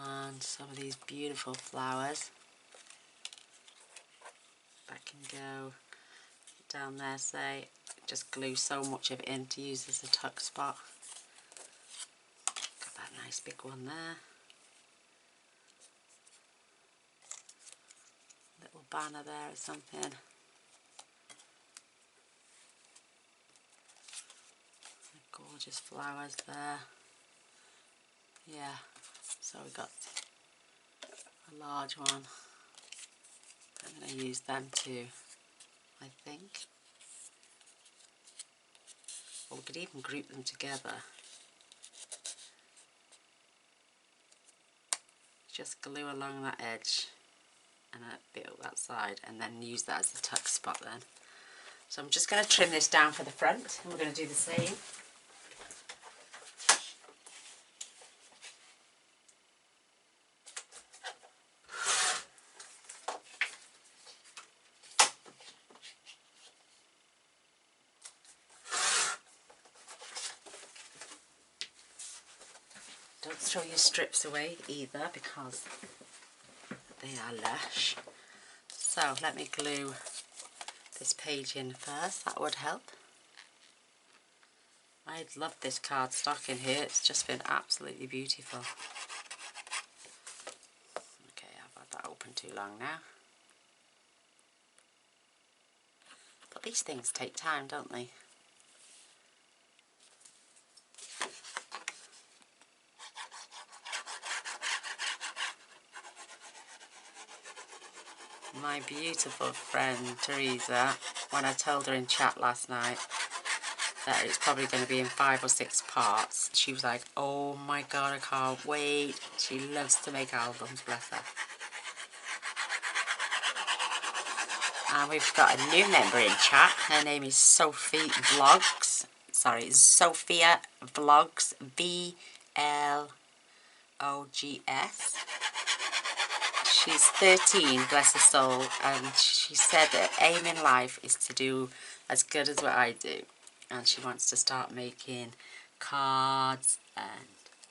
And some of these beautiful flowers that can go down there, say, just glue so much of it in to use as a tuck spot. Got that nice big one there. Little banner there or something. Gorgeous flowers there. Yeah, so we got a large one. I'm going to use them too, I think. Or we could even group them together. Just glue along that edge and a bit up that side, and then use that as a tuck spot then. So I'm just going to trim this down for the front, and we're going to do the same. Don't throw your strips away either, because they are lush. So let me glue this page in first, that would help. I love this cardstock in here, it's just been absolutely beautiful. Okay, I've had that open too long now. But these things take time, don't they? My beautiful friend Teresa, when I told her in chat last night that it's probably going to be in 5 or 6 parts, she was like, oh my god, I can't wait. She loves to make albums, bless her. And we've got a new member in chat. Her name is Sophie Vlogs. Sorry, Sophia Vlogs, V-L-O-G-S. She's 13, bless her soul, and she said that aim in life is to do as good as what I do, and she wants to start making cards and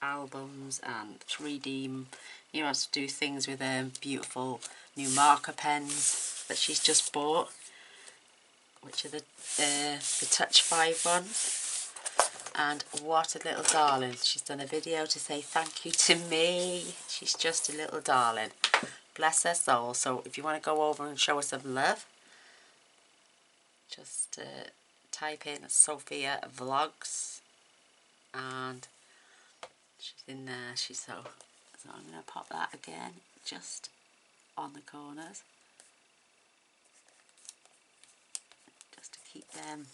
albums and 3D. She wants to do things with beautiful new marker pens that she's just bought, which are the Touch 5 ones. And what a little darling. She's done a video to say thank you to me. She's just a little darling. Bless her soul. So if you want to go over and show her some love, just type in Sophia Vlogs, and she's in there. So I'm going to pop that again just on the corners, just to keep them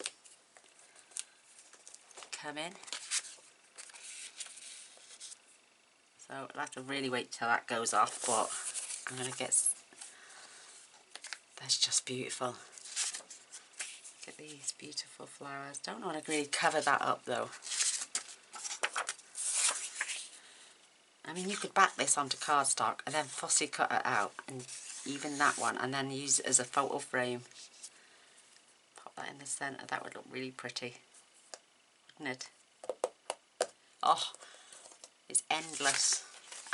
coming. So I'll have to really wait till that goes off, but I'm going to get... That's just beautiful. Look at these beautiful flowers. Don't want to really cover that up though. I mean, you could back this onto cardstock and then fussy cut it out, and even that one, and then use it as a photo frame. Pop that in the centre. That would look really pretty, wouldn't it? Oh, it's endless.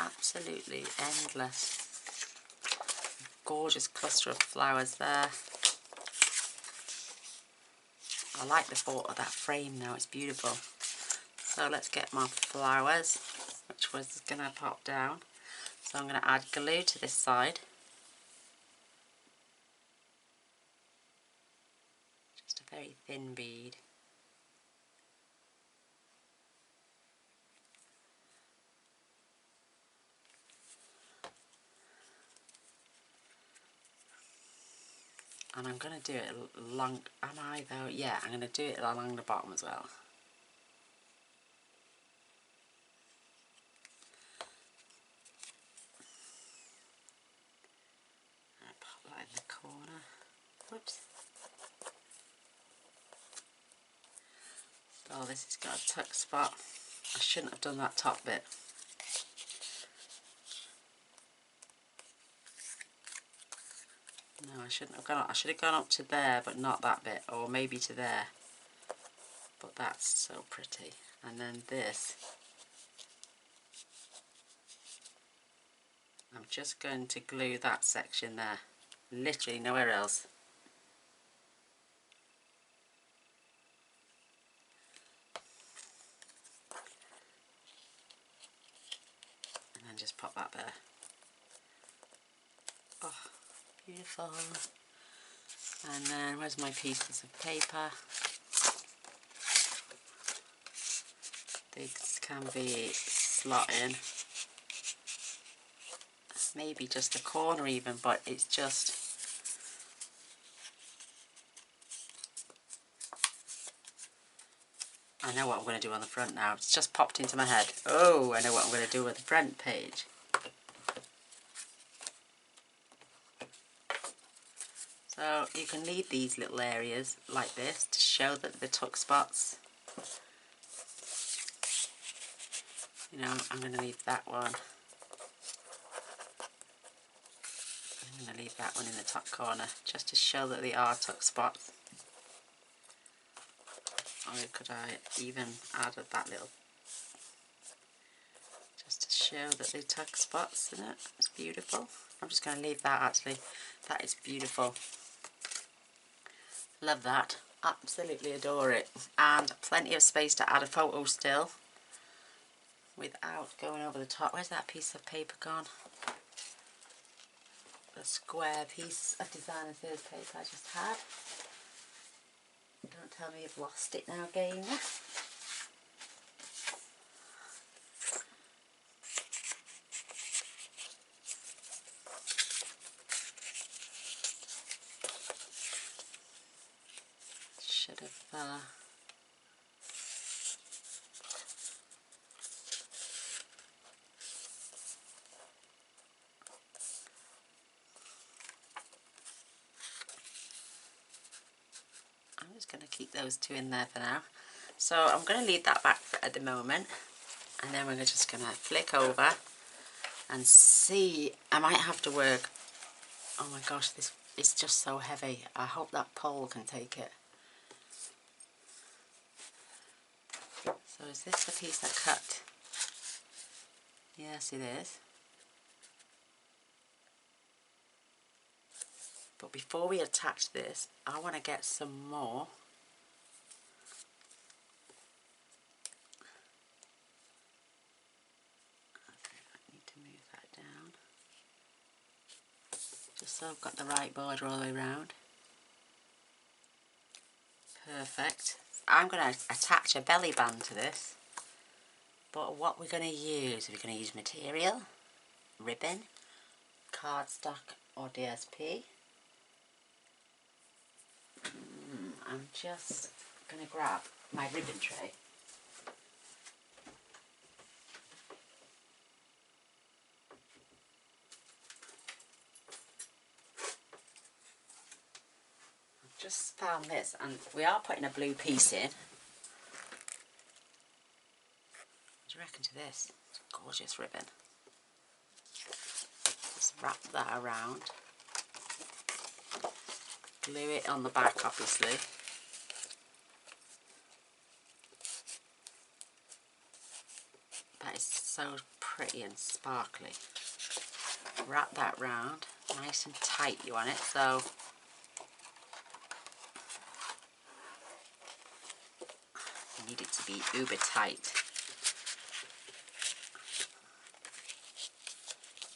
Absolutely endless. Gorgeous cluster of flowers there. I like the thought of that frame now, it's beautiful. So let's get my flowers, which was going to pop down. So I'm going to add glue to this side. Just a very thin bead. And I'm going to do it along, am I though? Yeah, I'm going to do it along the bottom as well. And pop that in the corner. Whoops. Oh, this has got a tuck spot. I shouldn't have done that top bit. No, I shouldn't have gone. I should have gone up to there, but not that bit, or maybe to there. But that's so pretty. And then this, I'm just going to glue that section there. Literally nowhere else. And then just pop that there. Oh, beautiful. And then where's my pieces of paper? These can be slot in. Maybe just a corner even, but it's just... I know what I'm going to do on the front now. It's just popped into my head. Oh, I know what I'm going to do with the front page. So you can leave these little areas like this to show that the tuck spots. You know, I'm going to leave that one. I'm going to leave that one in the top corner just to show that they are tuck spots. Or could I even add that little, just to show that they tuck spots in it. It's beautiful. I'm just going to leave that actually. That is beautiful. Love that. Absolutely adore it. And plenty of space to add a photo still without going over the top. Where's that piece of paper gone? The square piece of designer series paper I just had. Don't tell me you've lost it now, Gaynor. Should have I'm just going to keep those two in there for now. So I'm going to leave that back at the moment, and then we're just going to flick over and see. I might have to work. Oh my gosh, this is just so heavy. I hope that pole can take it. So is this the piece I cut? Yes, it is. But before we attach this, I want to get some more. Okay, I need to move that down. Just so I've got the right border all the way around. Perfect. I'm going to attach a belly band to this. But what we're going to use, we're going to use material, ribbon, cardstock or DSP. I'm just going to grab my ribbon tray. I've just found this, and we are putting a blue piece in. What do you reckon to this? It's a gorgeous ribbon. Just wrap that around. Glue it on the back, obviously. That is so pretty and sparkly. Wrap that round, nice and tight you want it, so you need it to be uber tight.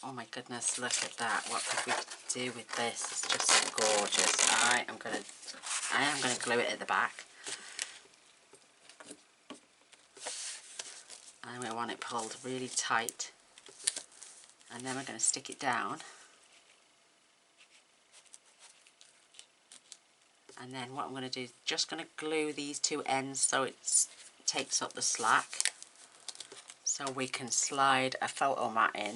Oh my goodness, look at that. What could we do with this? It's just gorgeous. I am gonna glue it at the back. And we want it pulled really tight. And then we're going to stick it down. And then what I'm going to do is just going to glue these two ends so it takes up the slack. So we can slide a photo mat in.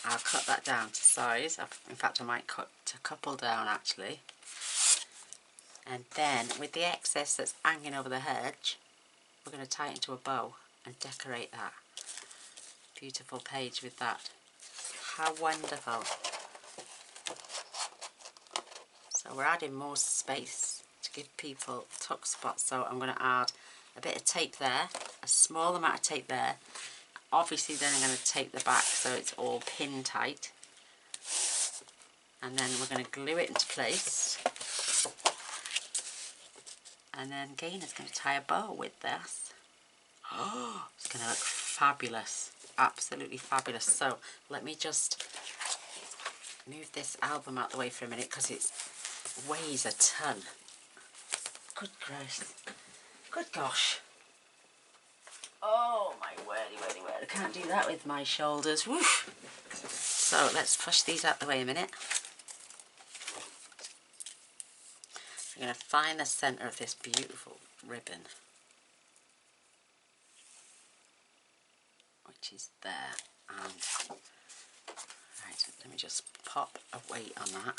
I'll cut that down to size. In fact, I might cut a couple down actually. And then with the excess that's hanging over the hedge, we're going to tie it into a bow and decorate that. Beautiful page with that. How wonderful. So we're adding more space to give people tuck spots. So I'm going to add a bit of tape there, a small amount of tape there. Obviously then I'm going to tape the back so it's all pin tight. And then we're going to glue it into place. And then Gaynor's going to tie a bow with this. Oh, it's going to look fabulous. Absolutely fabulous. So let me just move this album out the way for a minute because it weighs a ton. Good grace. Good gosh. Oh my wordy, wordy, wordy. I can't do that with my shoulders. Woof. So let's push these out the way a minute. I'm going to find the centre of this beautiful ribbon, which is there. And right, let me just pop a weight on that.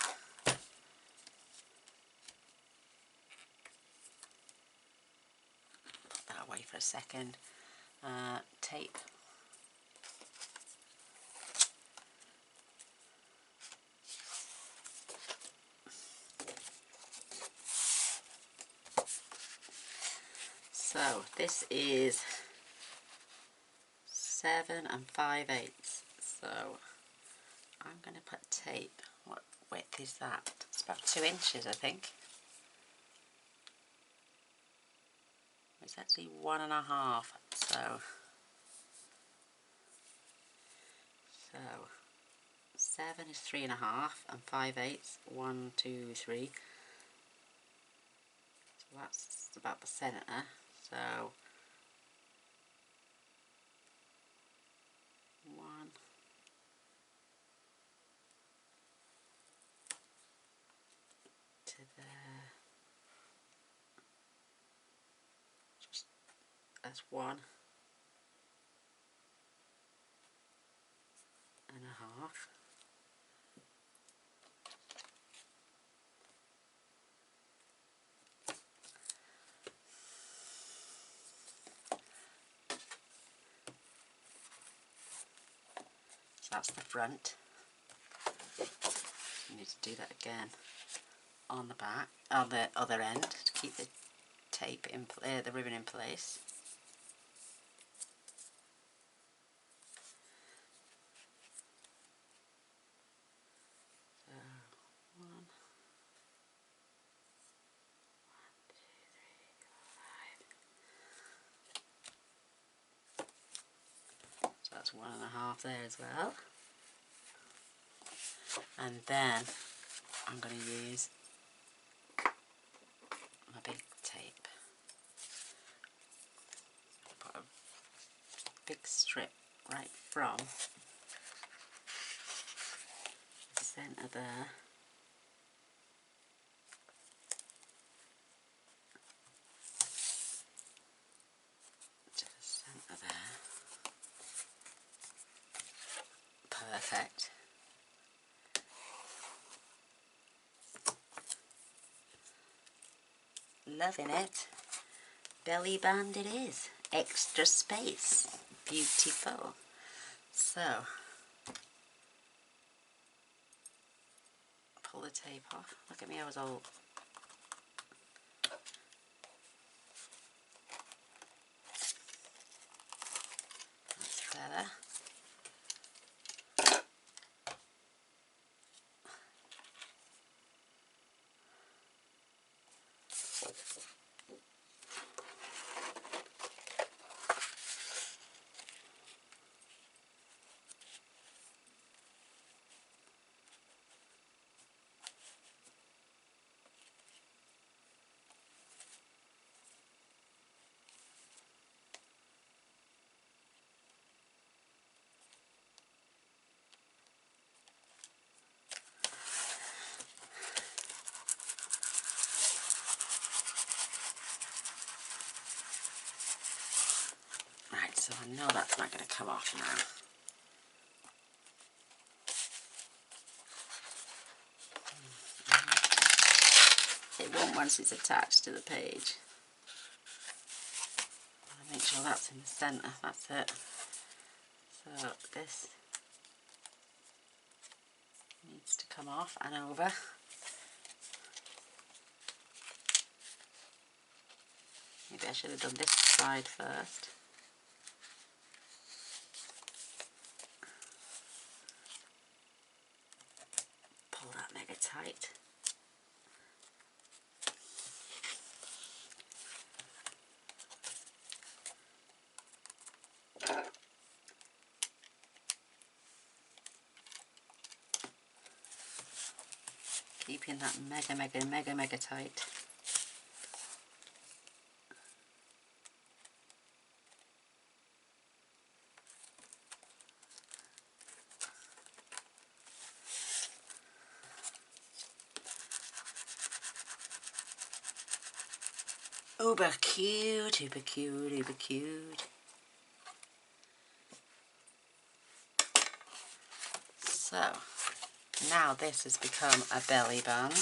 Put that away for a second. Tape. So this is 7 5/8. So I'm going to put tape. What width is that? It's about 2 inches, I think. It's actually 1.5. So 7 is 3.5 and 5/8. 1, 2, 3. So that's about the centre. So 1 to there. Just that's 1.5. So that's the front. You need to do that again on the back, on the other end, to keep the tape in the ribbon in place. So 1, 2, 3, 4, 5. So that's 1.5 there as well. And then I'm going to use my big tape. Put a big strip right from the centre there to the centre there. Perfect. Loving it. Belly band it is. Extra space. Beautiful. So, pull the tape off. Look at me, I was all... That's better. Right, so I know that's not going to come off now. It it won't once it's attached to the page. I'll make sure that's in the centre, that's it. So this needs to come off and over. Maybe I should have done this side first. Pull that mega tight. Keeping that mega tight. Uber cute, uber cute, uber cute. So, now this has become a belly band.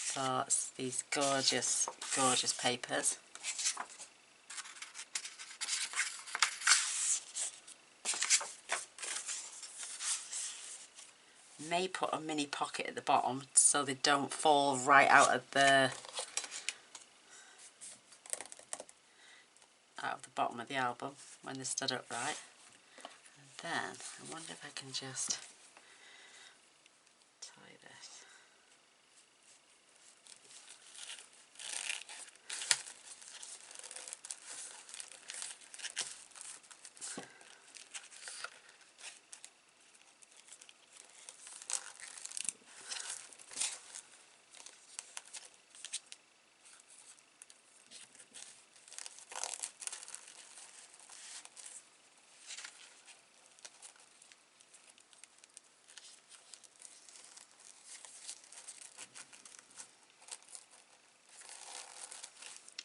So it's these gorgeous, gorgeous papers. May put a mini pocket at the bottom so they don't fall right out of the bottom of the album when they're stood upright. And then I wonder if I can just tie this.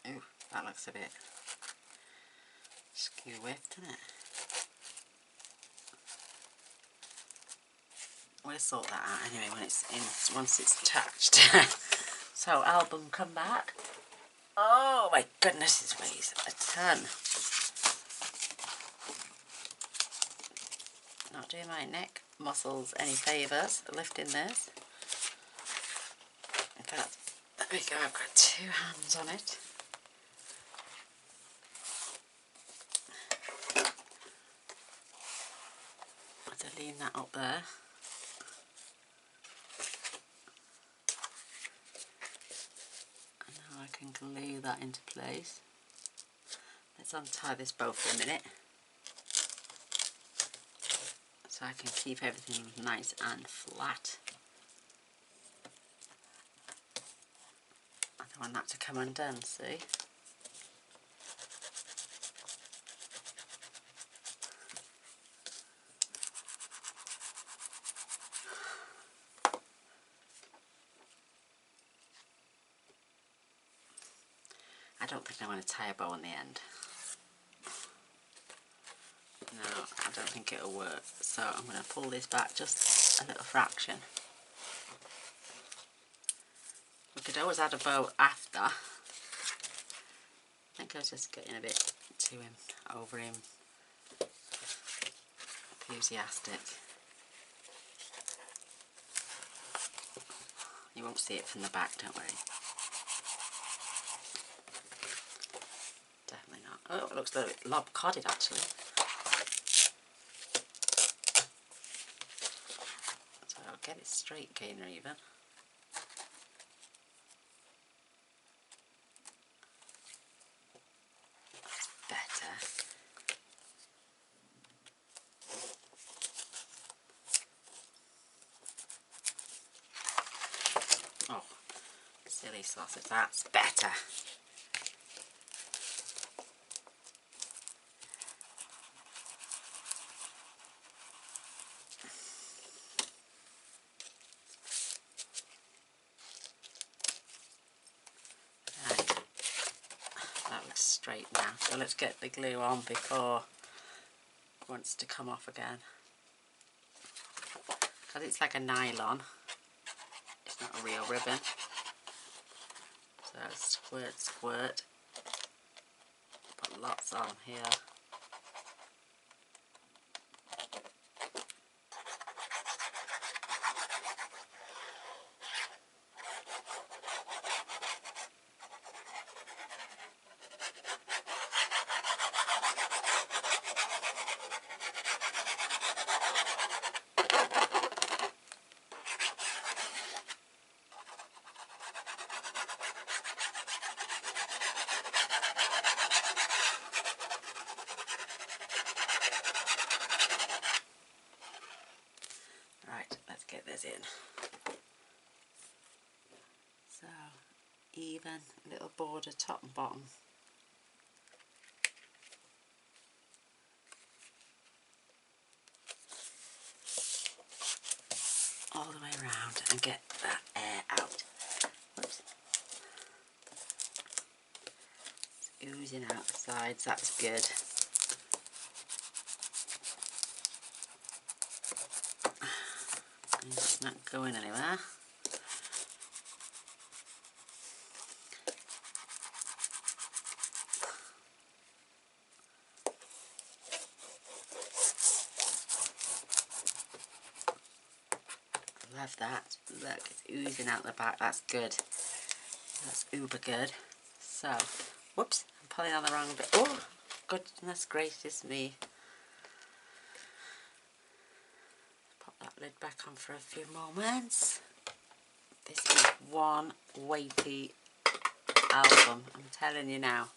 Ooh, that looks a bit skew whipped, doesn't it? We'll sort that out anyway when it's in, once it's attached. So album come back. Oh my goodness, it weighs a ton. Not doing my neck muscles any favours lifting this. In fact, there we go, I've got two hands on it. I'll have to lean that up there. And now I can glue that into place. Let's untie this bow for a minute, so I can keep everything nice and flat. I don't want that to come undone, see? I don't think I want to tie a bow on the end. No, I don't think it'll work. So I'm going to pull this back just a little fraction. We could always add a bow after. I think I was just getting a bit too over enthusiastic. You won't see it from the back, don't worry. Definitely not. Oh, it looks a little bit lopsided actually. So I'll get it straight, Gaynor, even. That's better. Oh, silly sausage, that's better. Straight now, so let's get the glue on before it wants to come off again, because it's like a nylon. it's not a real ribbon. So squirt, squirt. Put lots on here. Right, let's get this in. So, even little border top and bottom. All the way around and get that air out. Whoops. It's oozing out the sides, that's good. And it's not going anywhere. Love that. Look, it's oozing out the back. That's good. That's uber good. So, whoops, I'm pulling on the wrong bit. Oh, goodness gracious me. Pop that lid back on for a few moments. This is one weighty album, I'm telling you now.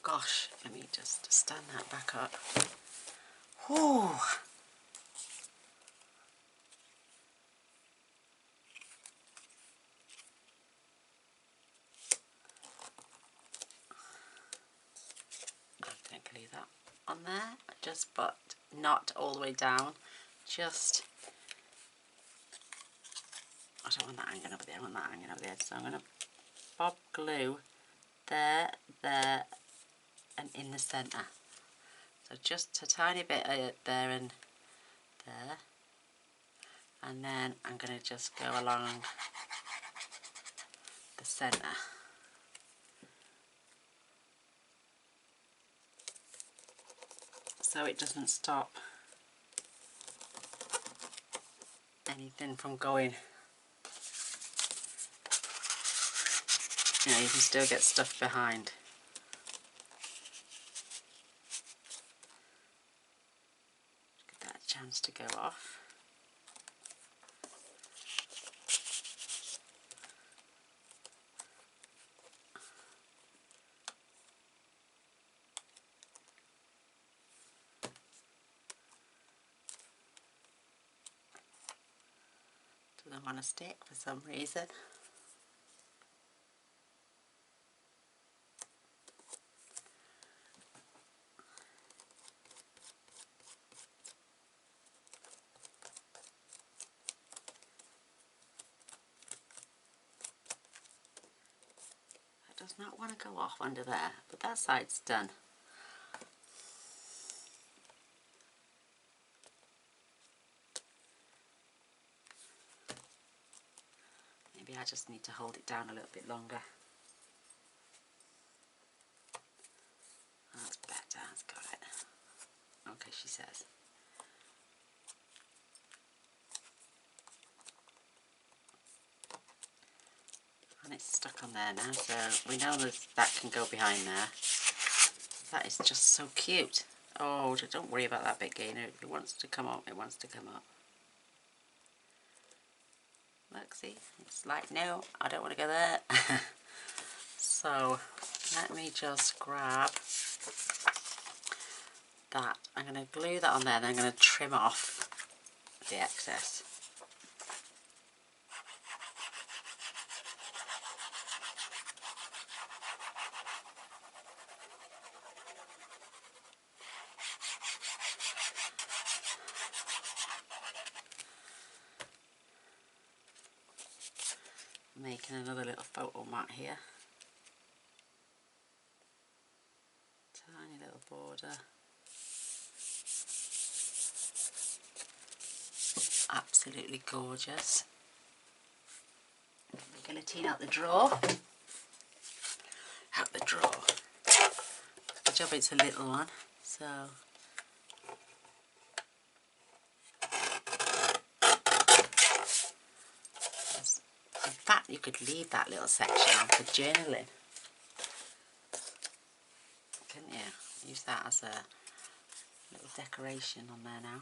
Gosh, let me just stand that back up. Whew. I think I'll leave that on there, just but not all the way down. Just, I don't want that hanging over there, I want that hanging over there. So I'm going to bob glue there, there and in the centre. So just a tiny bit there and there. And then I'm going to just go along the centre. So it doesn't stop anything from going. You know, you can still get stuff behind. Give that a chance to go off. Doesn't want to stick for some reason. That does not want to go off under there, but that side's done. Maybe I just need to hold it down a little bit longer. That's better, that's got it. Okay, she says. And it's stuck on there now, so we know that can go behind there. That is just so cute. Oh, don't worry about that bit, Gaynor. If it wants to come up, it wants to come up. Look, see? It's like, no, I don't want to go there. So, let me just grab that. I'm going to glue that on there, then I'm going to trim off the excess. Making another little photo mat here. Tiny little border. Absolutely gorgeous. The guillotine out the drawer. Out the drawer. Good job it's a little one, so in fact you could leave that little section on for journaling, couldn't you? Use that as a little decoration on there now.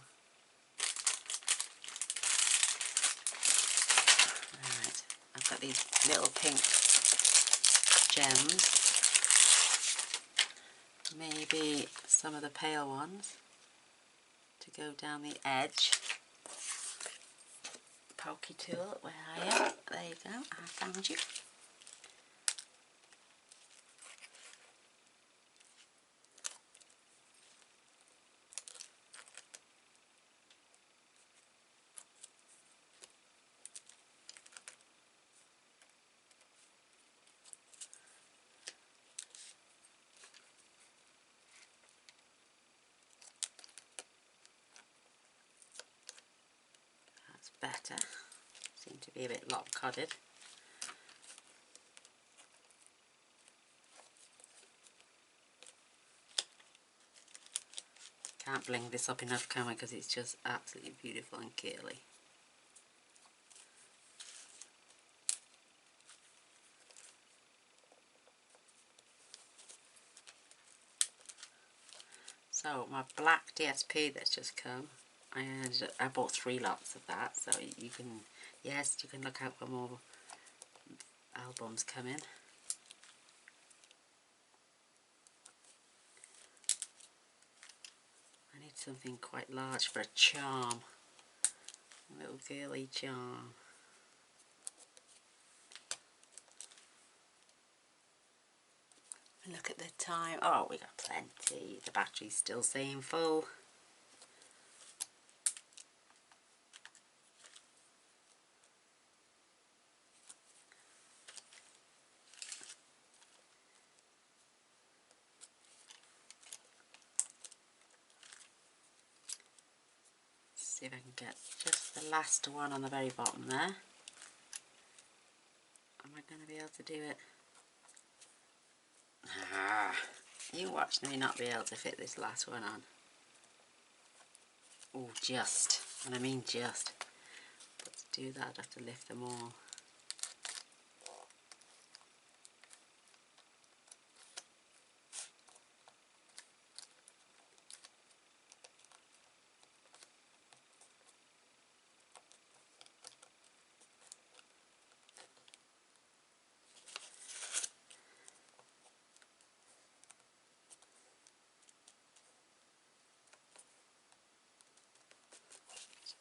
Right, I've got these little pink gems. Maybe some of the pale ones to go down the edge. Pokey tool, where are you? There you go, I found you. Better. Seem to be a bit lopsided. Can't bling this up enough, can we? Because it's just absolutely beautiful and curly. So my black DSP that's just come, I bought 3 lots of that, so you can, yes, you can look out for more albums coming. I need something quite large for a charm, a little girly charm. Look at the time. Oh, we got plenty. The battery's still saying full. See if I can get just the last one on the very bottom there. Am I going to be able to do it? Ah, you watch me not be able to fit this last one on. Oh, just. And I mean just. But to do that I'd have to lift them all.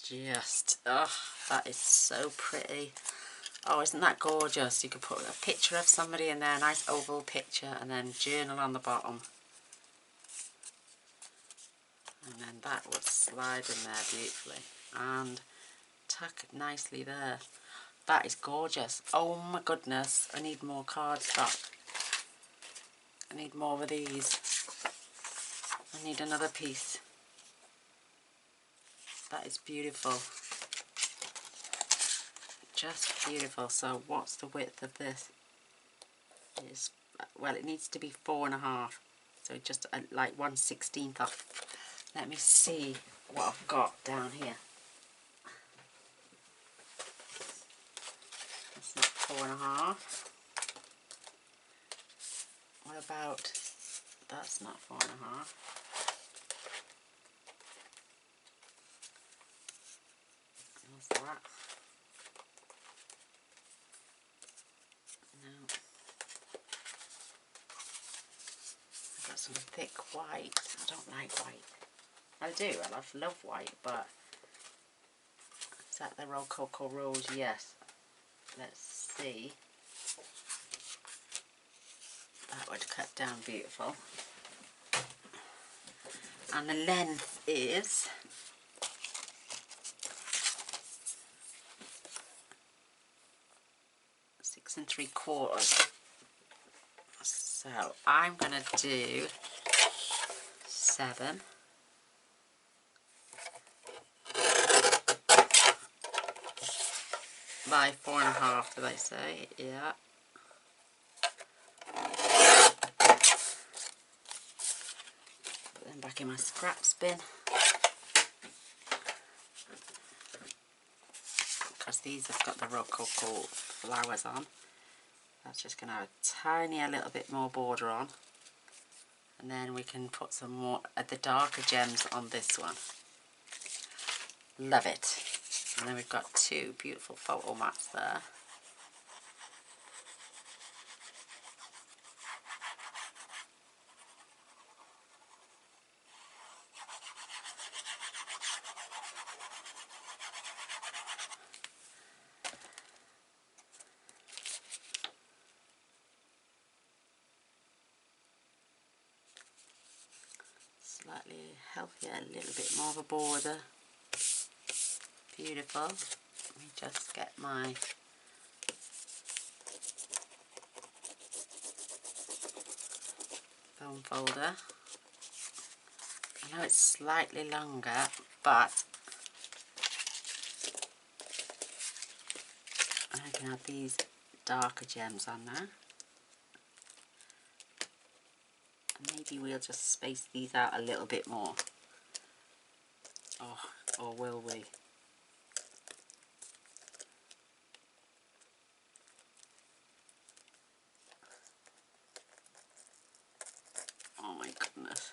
Just, oh, that is so pretty. Oh, isn't that gorgeous? You could put a picture of somebody in there, a nice oval picture, and then journal on the bottom. And then that would slide in there beautifully. And tuck it nicely there. That is gorgeous. Oh my goodness, I need more cardstock. I need more of these. I need another piece. That is beautiful. Just beautiful. So what's the width of this? It's, well, it needs to be 4.5. So just like 1/16 off. Let me see what I've got down here. That's not 4.5. What about, that's not 4.5. What's that? No. I've got some thick white. I don't like white. I do, I love white, but is that the Rococo Rose? Yes. Let's see. That would cut down beautiful. And the length is 6 3/4. So I'm going to do 7. by 4.5, did I say? Yeah. Put them back in my scraps bin. Because these have got the Rococo flowers on. That's just going to have a tiny little bit more border on. And then we can put some more of the darker gems on this one. Love it. And then we've got 2 beautiful photo mats there. Slightly healthier, a little bit more of a border. Beautiful. Let me just get my foam folder. I know it's slightly longer, but I can add these darker gems on there. And maybe we'll just space these out a little bit more. Oh, or will we? Oh my goodness.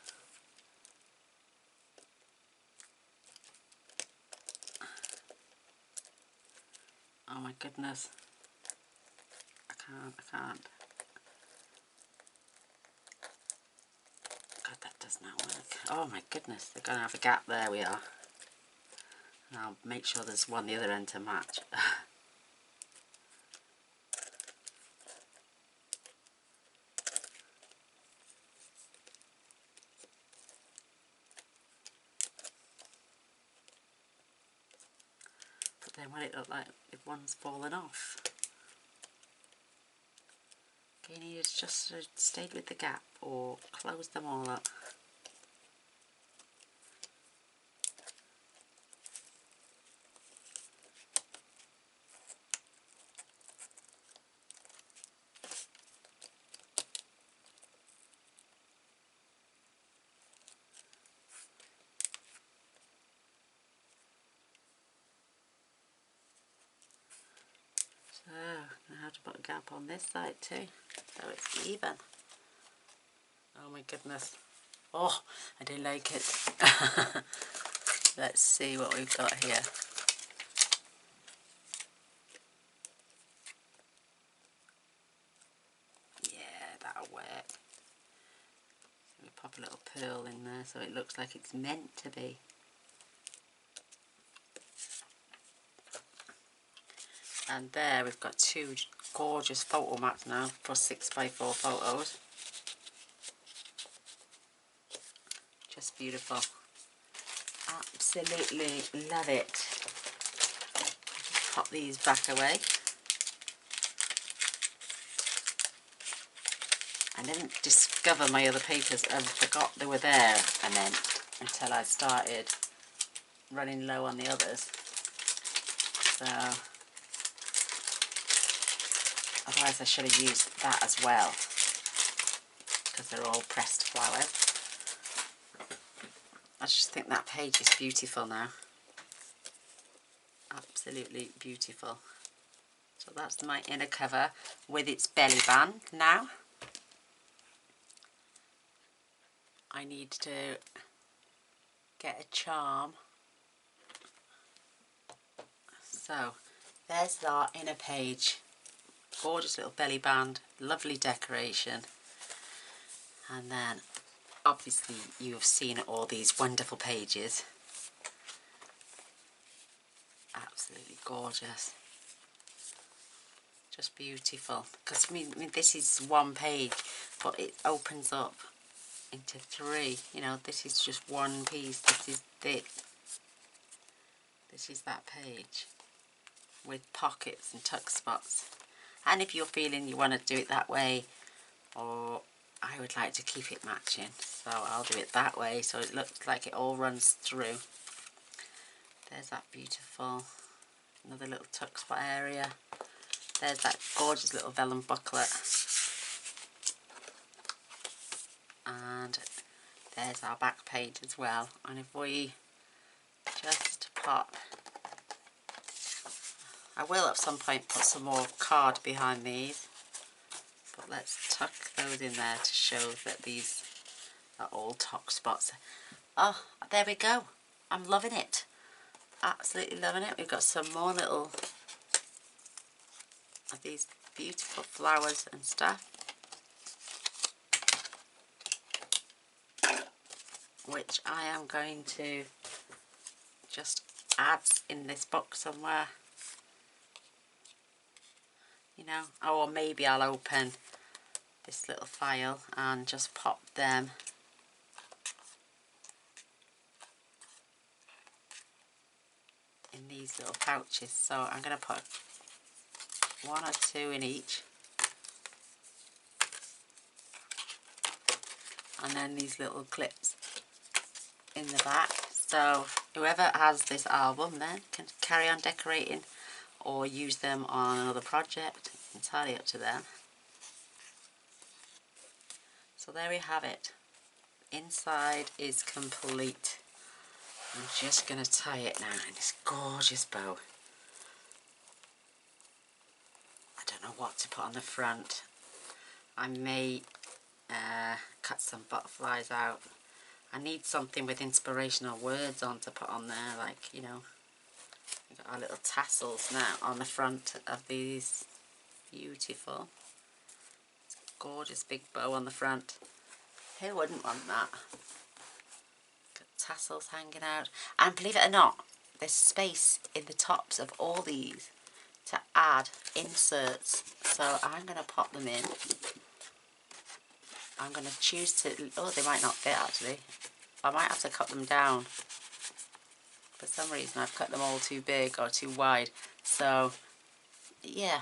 Oh my goodness. I can't. God, that does not work. Oh my goodness, they're going to have a gap. There we are. And I'll make sure there's one the other end to match. But then will it look like if one's fallen off? Okay, you just stayed with the gap or close them all up. So, I'm going to have to put a gap on this side too, so it's even. Oh my goodness. Oh, I do like it. Let's see what we've got here. Yeah, that'll work. We pop a little pearl in there so it looks like it's meant to be. And there we've got 2 gorgeous photo mats now for 6x4 photos. Just beautiful. Absolutely love it. Pop these back away. I didn't discover my other papers and forgot they were there, and then until I started running low on the others. So otherwise I should have used that as well, because they're all pressed flowers. I just think that page is beautiful now. Absolutely beautiful. So that's my inner cover with its belly band. Now I need to get a charm. So there's our inner page. Gorgeous little belly band, lovely decoration. And then obviously you have seen all these wonderful pages. Absolutely gorgeous. Just beautiful. Because I mean this is one page, but it opens up into 3. You know, this is just one piece. This is thick. This is that page with pockets and tuck spots. And if you're feeling you want to do it that way, or I would like to keep it matching, so I'll do it that way so it looks like it all runs through. There's that beautiful Another little tuck spot area. There's that gorgeous little vellum booklet. And there's our back page as well. And if we just pop, I will at some point put some more card behind these, but let's tuck those in there to show that these are all tuck spots. Oh, there we go. I'm loving it. Absolutely loving it. We've got some more little of these beautiful flowers and stuff, which I am going to just add in this book somewhere, you know. Or maybe I'll open this little file and just pop them in these little pouches. So I'm going to put 1 or 2 in each, and then these little clips in the back. So whoever has this album then can carry on decorating or use them on another project. Entirely up to them. So there we have it. Inside is complete. I'm just going to tie it now in this gorgeous bow. I don't know what to put on the front. I may cut some butterflies out. I need something with inspirational words on to put on there, like, you know, we've got our little tassels now on the front of these. Beautiful. It's a gorgeous big bow on the front. Who wouldn't want that? Got tassels hanging out. And believe it or not, there's space in the tops of all these to add inserts. So I'm going to pop them in. I'm going to choose to, oh, they might not fit actually. I might have to cut them down. For some reason I've cut them all too big or too wide. So, yeah,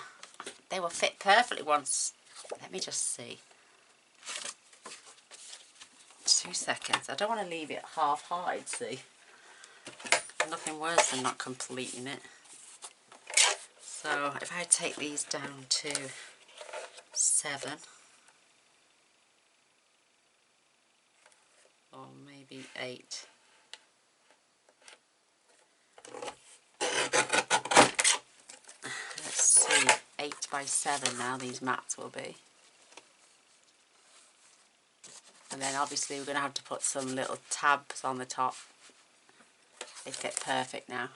they will fit perfectly once. Let me just see. 2 seconds. I don't want to leave it half-hearted, see. Nothing worse than not completing it. So, if I take these down to 7. Or maybe 8. Let's see, 8 by 7 now these mats will be. And then obviously we're going to have to put some little tabs on the top. They fit perfect now.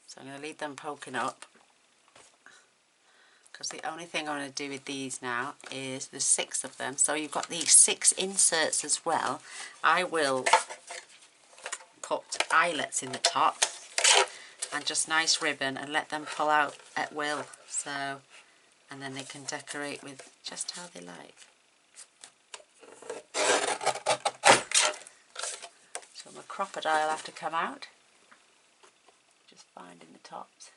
So I'm going to leave them poking up, because the only thing I'm going to do with these now is there's 6 of them. So you've got these 6 inserts as well. I will put eyelets in the top and just nice ribbon and let them pull out at will. So, and then they can decorate with just how they like. So my crocodile have to come out. Just finding the tops.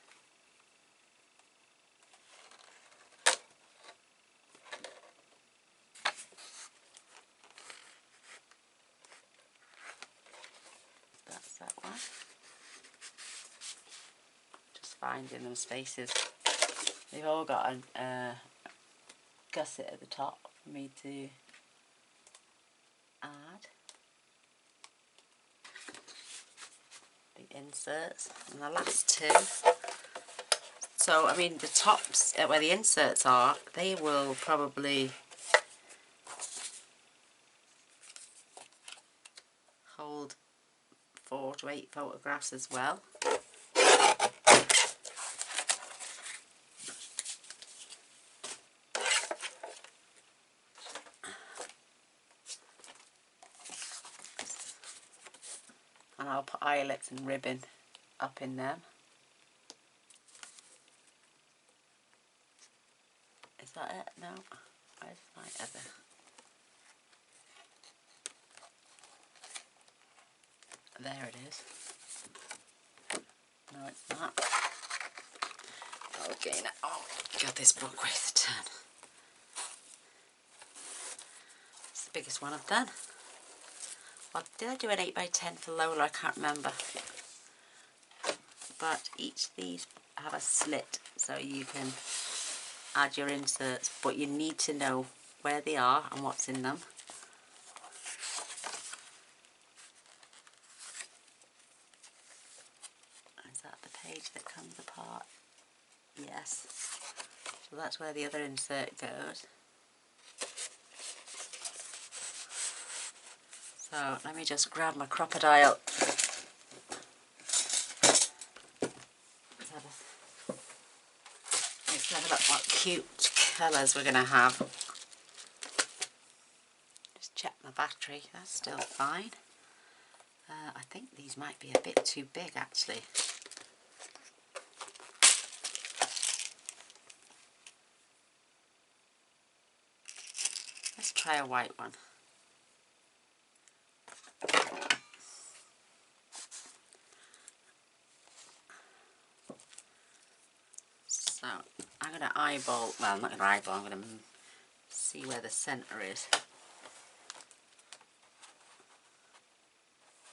That's that one. Just finding them spaces. They've all got a gusset at the top for me to add the inserts, and the last 2. So I mean the tops where the inserts are, they will probably hold 4 to 8 photographs as well. And I'll put eyelets and ribbon up in them. Is that it? No? Where's my other? There it is. No, it's not. Okay, now, oh god, this book weighs a ton. It's the biggest one I've done. Well, did I do an 8x10 for Lola? I can't remember. But each of these have a slit so you can add your inserts, but you need to know where they are and what's in them. Is that the page that comes apart? Yes. So that's where the other insert goes. So let me just grab my crocodile. Let's have a look what cute colours we're going to have. Just check my battery, that's still fine. I think these might be a bit too big actually. Let's try a white one. So I'm going to eyeball, well I'm not going to eyeball, I'm going to see where the centre is.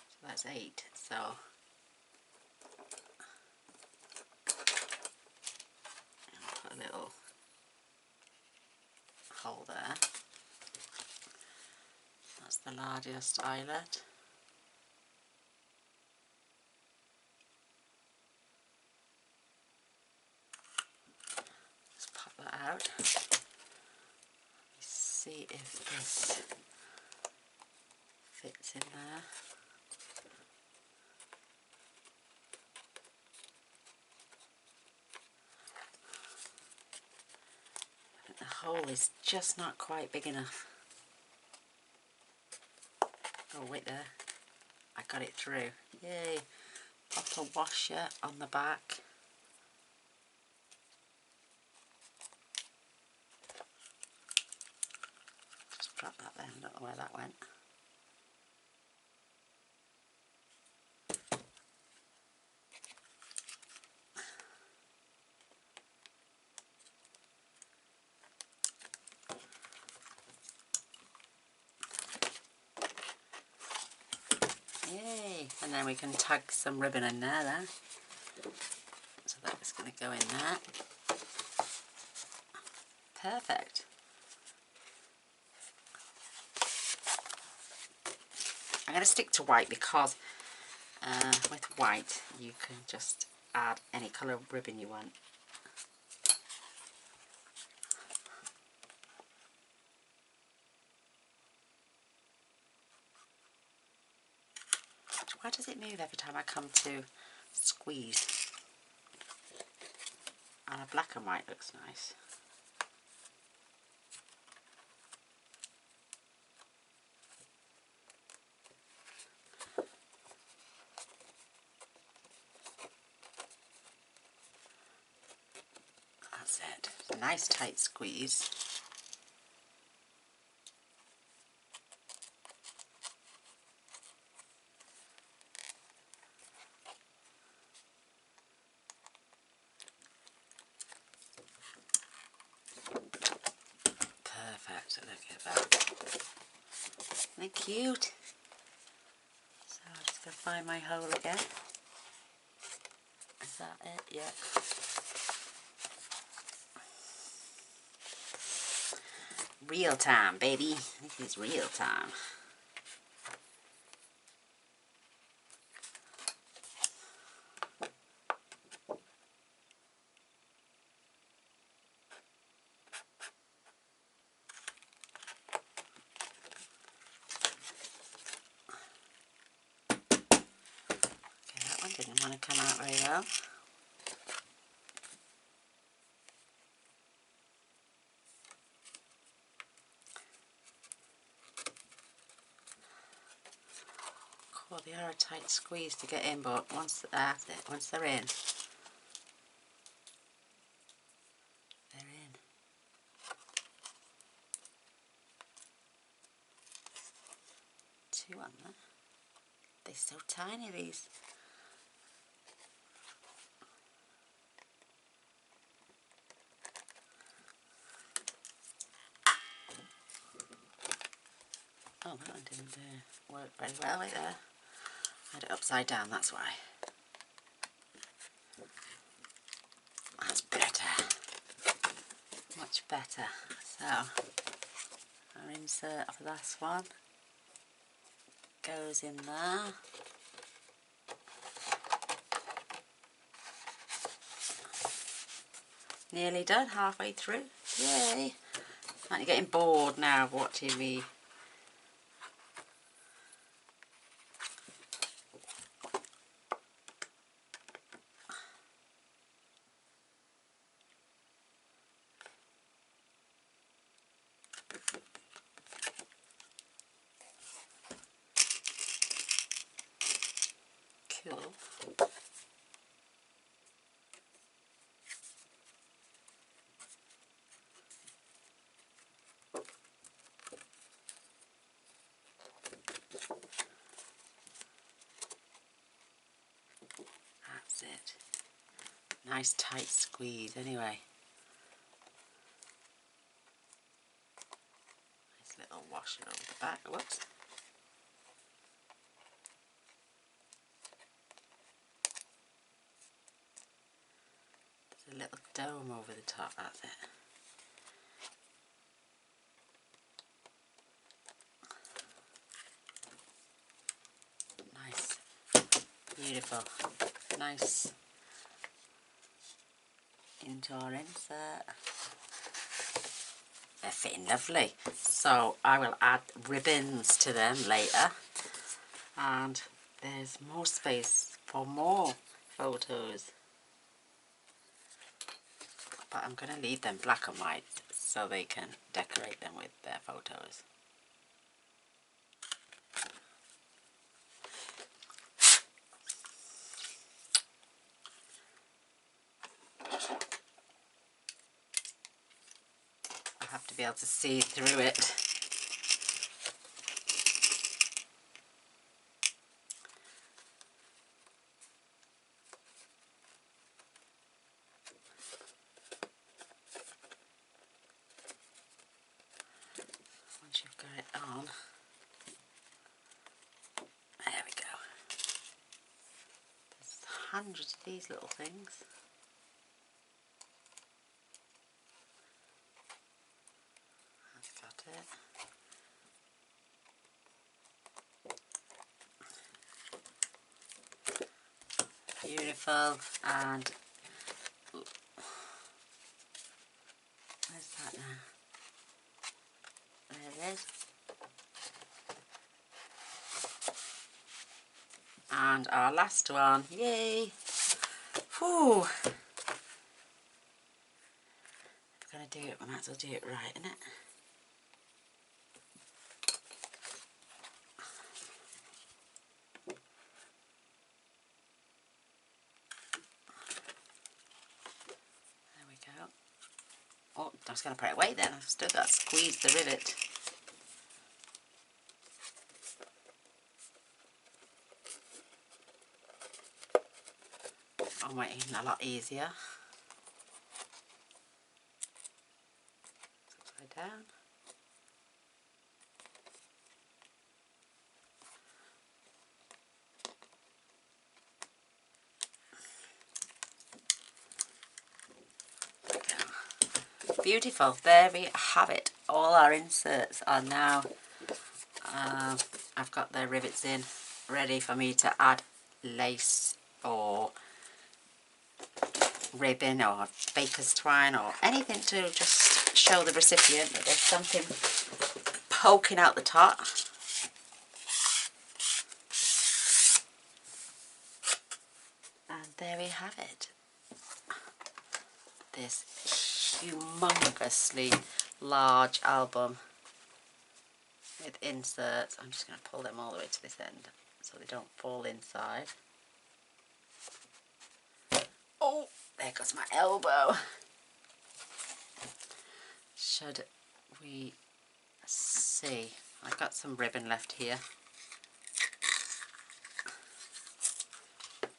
So that's 8, so I'll put a little hole there. That's the largest eyelet. Let's pop that out. Let's see if this fits in there. The hole is just not quite big enough. Oh wait there, I got it through. Yay! Pop a washer on the back. Just drop that there, I don't know where that went. Yay! And then we can tag some ribbon in there then. So that's going to go in there. Perfect. I'm going to stick to white because with white you can just add any colour of ribbon you want. Why does it move every time I come to squeeze? And a black and white looks nice. That's it. It's a nice tight squeeze. Perfect, look at that. Isn't it cute? So I'm just going to find my hole again. Is that it? Yeah. Real time, baby. This is real time. Okay, that one didn't want to come out very well. Cool, they are a tight squeeze to get in, but once they're in, they're in. Two on there. They're so tiny, these. Oh, Oh, that one didn't work very well either. I had it upside down, that's why. That's better. Much better. So, our insert for this one goes in there. Nearly done, halfway through. Yay! Aren't you getting bored now of watching me? Cool. That's it. Nice tight squeeze anyway. Nice little washer over the back. Whoops. There's a little dome over the top, that's it. Nice. Beautiful. Nice into our insert. They're fitting lovely. So I will add ribbons to them later. And there's more space for more photos. But I'm going to leave them black and white so they can decorate them with their photos. I have to be able to see through it. Once you've got it on, there we go. There's hundreds of these little things. That's got it. Beautiful. And where's that now? There it is. And our last one. Yay! Whew! If we're going to do it, we might as well do it right, innit? There we go. Oh, I was going to put it away then. I've still got to squeeze the rivet. Oh, my, even a lot easier. Upside down. Beautiful. There we have it. All our inserts are now, I've got the rivets in, ready for me to add lace or ribbon or baker's twine or anything to just show the recipient that there's something poking out the top. And there we have it. This humongously large album with inserts. I'm just going to pull them all the way to this end so they don't fall inside. Oh, there goes my elbow. Should we see? I've got some ribbon left here.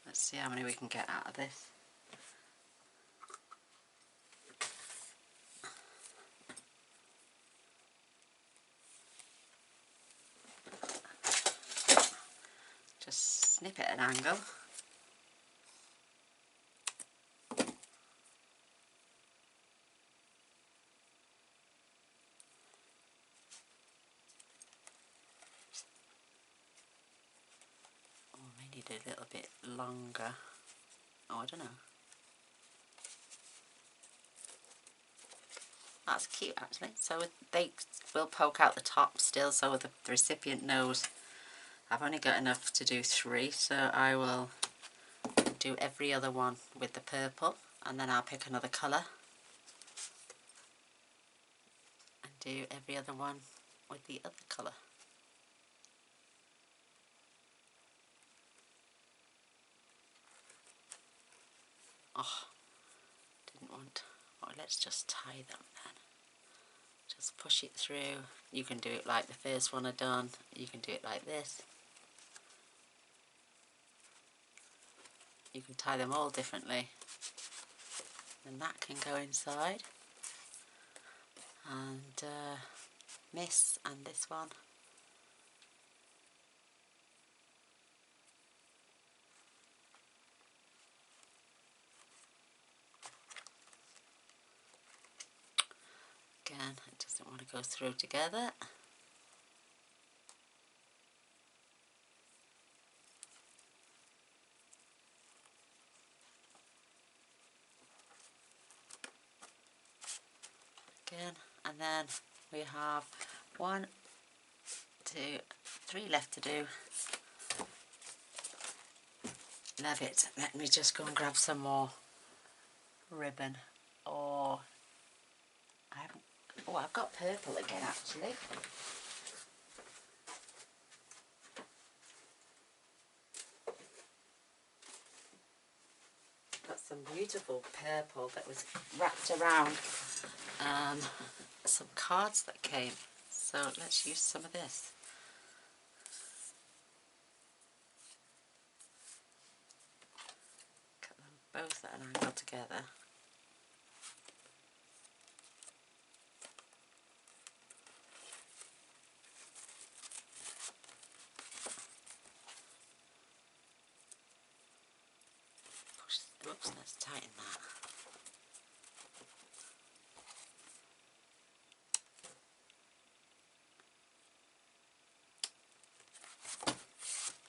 Let's see how many we can get out of this. snip at an angle. Oh, I need a little bit longer. Oh, I don't know. That's cute actually. So they will poke out the top still, so the recipient knows I've only got enough to do 3, so I will do every other one with the purple, and then I'll pick another colour and do every other one with the other colour. Oh, didn't want. Oh, let's just tie them then. Just push it through. You can do it like the first one I done. You can do it like this. You can tie them all differently. And that can go inside. And miss, and this one. Again, it doesn't want to go through together. Again, and then we have 1, 2, 3 left to do. Love it. Let me just go and grab some more ribbon. Or I haven't. Oh, I've got purple again actually. Got some beautiful purple that was wrapped around some cards that came. So let's use some of this. Cut them both at an angle together. Oops, let's tighten that.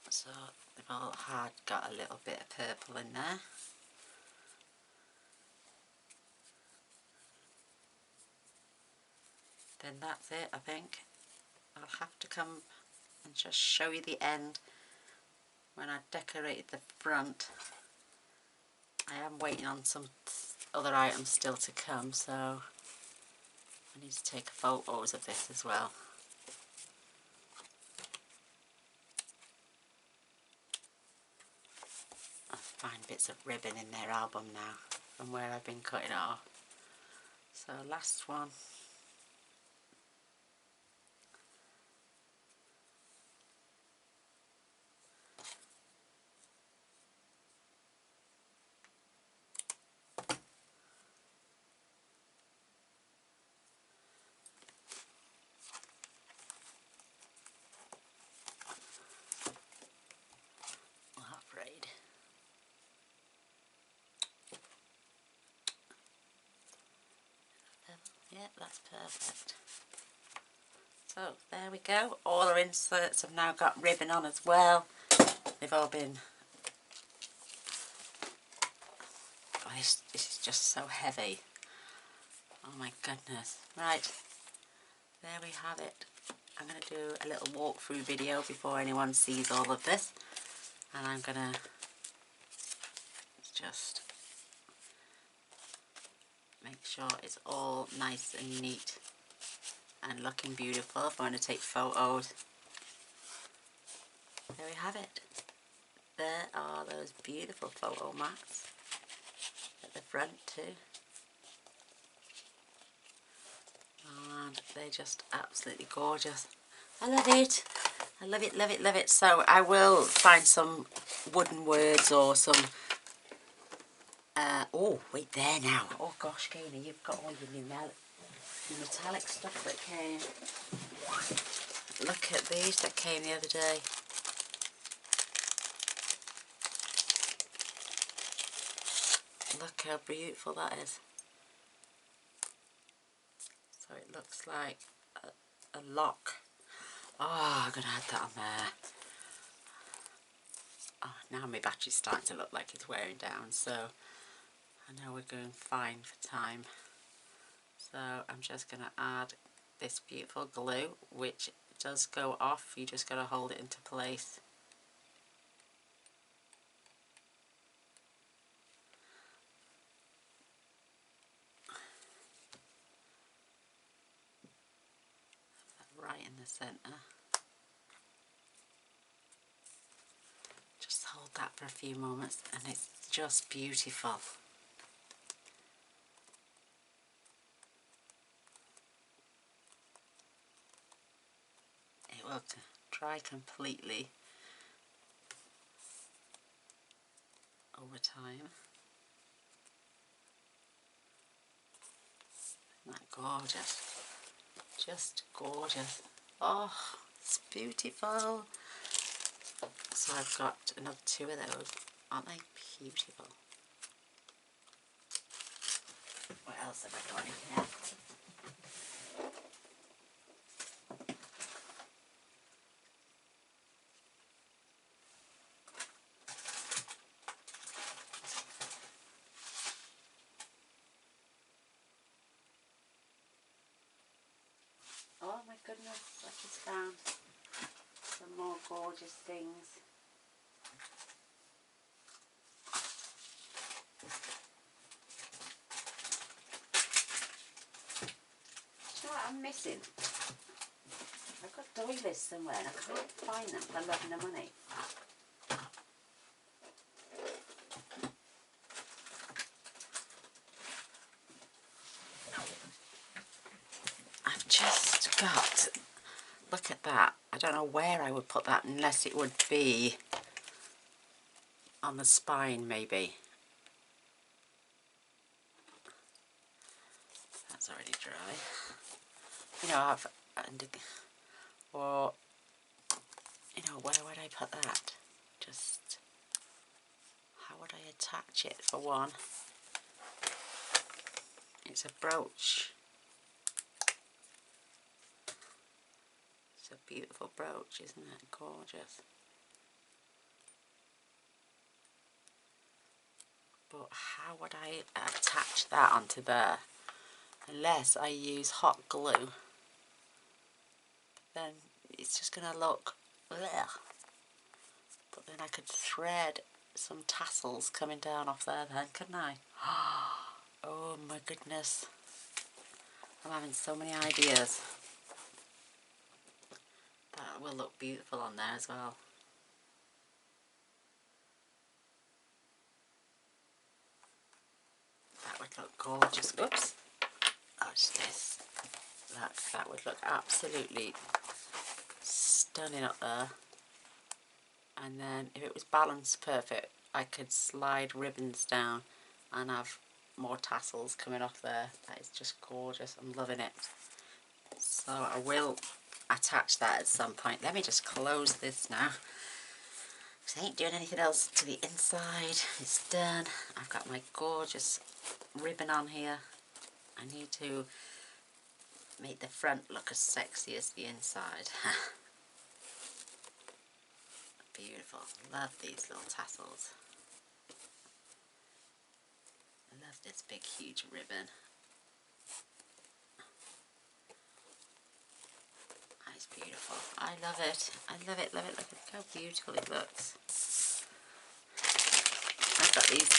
So they've all got a little bit of purple in there. Then that's it, I think. I'll have to come and just show you the end when I decorated the front. I am waiting on some other items still to come, so I need to take photos of this as well. I'll find bits of ribbon in their album now from where I've been cutting it off. So last one. Braid. Yeah, that's perfect. So there we go. All our inserts have now got ribbon on as well. They've all been. Oh, this is just so heavy. Oh my goodness. Right, there we have it. I'm going to do a little walkthrough video before anyone sees all of this. And I'm going to just make sure it's all nice and neat and looking beautiful. If I want to take photos. There we have it. There are those beautiful photo mats at the front too. And they're just absolutely gorgeous. I love it. I love it, love it, love it. So I will find some wooden words or some... oh, wait there now. Oh gosh, Gaynor, you've got all your new metallic stuff that came. Look at these that came the other day. Look how beautiful that is. So it looks like a lock. Oh, I'm going to add that on there. Oh, now my battery's starting to look like it's wearing down, so I know we're going fine for time. So I'm just going to add this beautiful glue, which does go off. You just got to hold it into place. Right in the centre. Just hold that for a few moments and it's just beautiful. It will dry completely over time. Isn't that gorgeous? Just gorgeous. Oh, it's beautiful. So I've got another 2 of those. Aren't they beautiful? What else have I got in here? Oh my goodness, I just found some more gorgeous things. Do you know what I'm missing? I've got doilies somewhere and I can't find them for love nor money. I've just got, look at that. I don't know where I would put that unless it would be on the spine maybe. That's already dry. You know, or, you know, where would I put that? Just, how would I attach it for one? It's a brooch. It's a beautiful brooch, isn't it? Gorgeous. But how would I attach that onto there? Unless I use hot glue. Then it's just going to look blech. But then I could thread some tassels coming down off there then, couldn't I? Oh my goodness. I'm having so many ideas. That will look beautiful on there as well. That would look gorgeous. Oops. Watch this. Look, that would look absolutely stunning up there. And then if it was balanced perfect, I could slide ribbons down and have more tassels coming off there. That is just gorgeous. I'm loving it. So I will attach that at some point. Let me just close this now, because I ain't doing anything else to the inside. It's done. I've got my gorgeous ribbon on here. I need to make the front look as sexy as the inside. Beautiful. Love these little tassels. I love this big huge ribbon. That is beautiful. I love it. I love it, love it. Look how beautiful it looks. I've got these.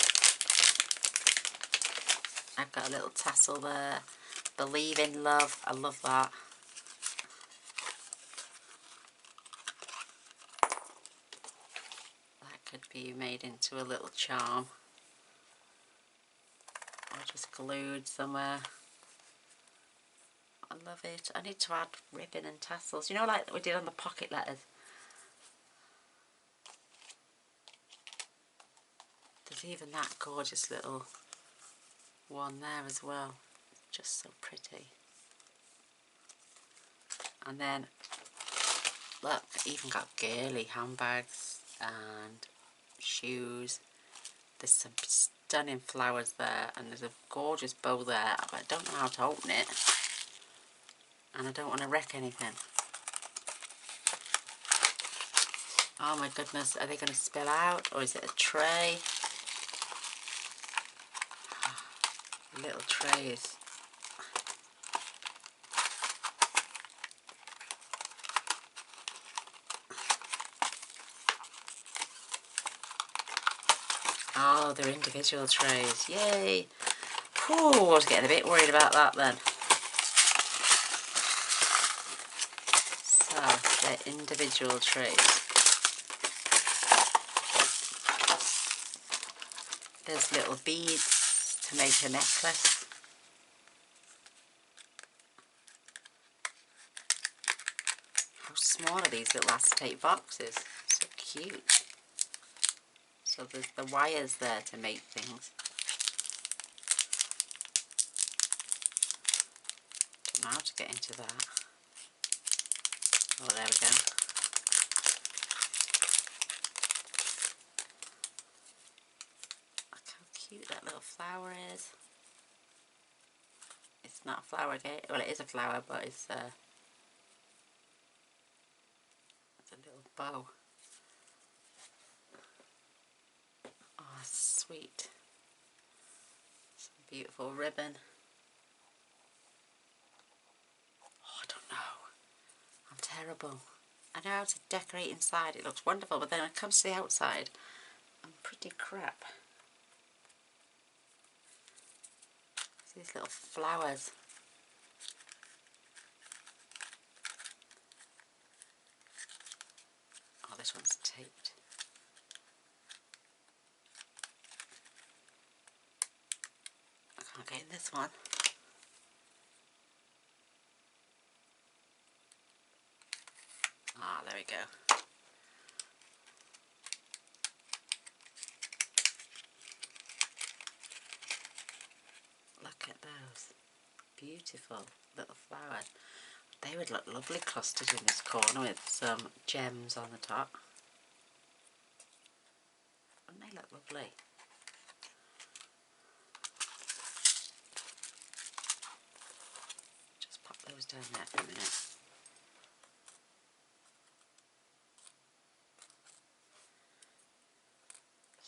I've got a little tassel there. Believe in love. I love that. That could be made into a little charm. Or just glued somewhere. I love it. I need to add ribbon and tassels. You know, like we did on the pocket letters. There's even that gorgeous little one there as well. Just so pretty. And then, look, I even got girly handbags and shoes. There's some stunning flowers there, and there's a gorgeous bow there, but I don't know how to open it, and I don't want to wreck anything. Oh my goodness, are they going to spill out, or is it a tray? Little trays. Oh, they're individual trays. Yay! Whew, I was getting a bit worried about that then. So, they're individual trays. There's little beads to make a necklace. How small are these little acetate boxes? So cute. So there's the wires there to make things. Don't know how to get into that. Oh, there we go. Look how cute that little flower is. It's not a flower, okay? Well, it is a flower, but it's a little bow. Oh, sweet. Some beautiful ribbon. Oh, I don't know. I'm terrible. I know how to decorate inside. It looks wonderful, but then when it comes to the outside, I'm pretty crap. See these little flowers. Oh, this one's taped. I can't get in this one. Ah, there we go. Look at those. Beautiful little flowers. They would look lovely clustered in this corner with some gems on the top. Wouldn't they look lovely? Just pop those down there for a minute.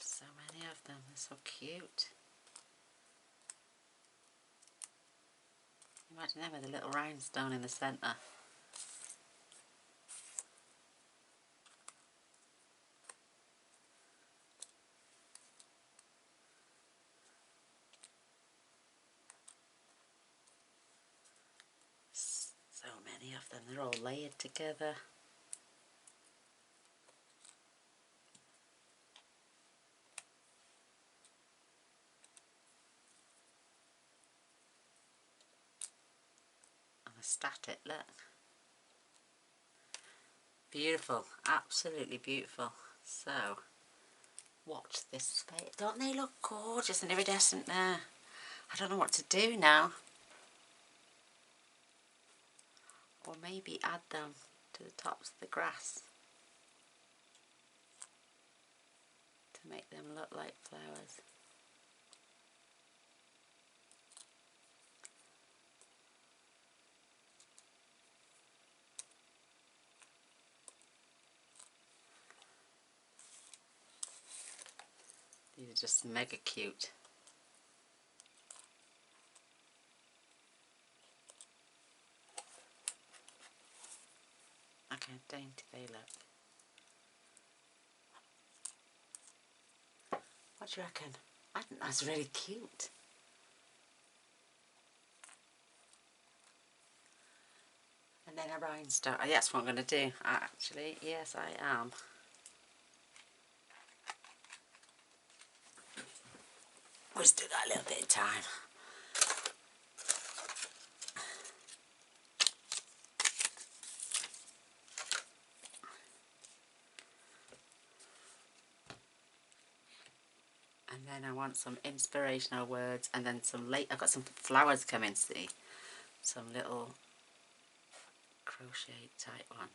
So many of them, they're so cute. Imagine them with a little rhinestone in the centre. So many of them, they're all layered together. And they're static, look. Beautiful, absolutely beautiful. So, watch this space. Don't they look gorgeous and iridescent there? I don't know what to do now. Or maybe add them to the tops of the grass to make them look like flowers. These are just mega cute. Look how dainty they look. What do you reckon? I think that's really cute. And then a rhinestone. Oh, that's what I'm going to do, actually. Yes, I am. We'll just do that a little bit of time. And then I want some inspirational words, and then some I've got some flowers coming, see? Some little crochet type ones.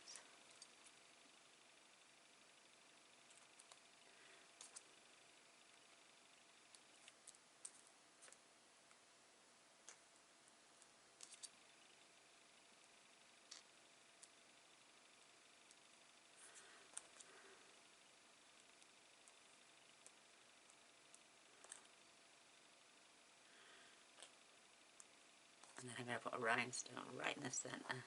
And then I'm going to put a rhinestone right in the centre.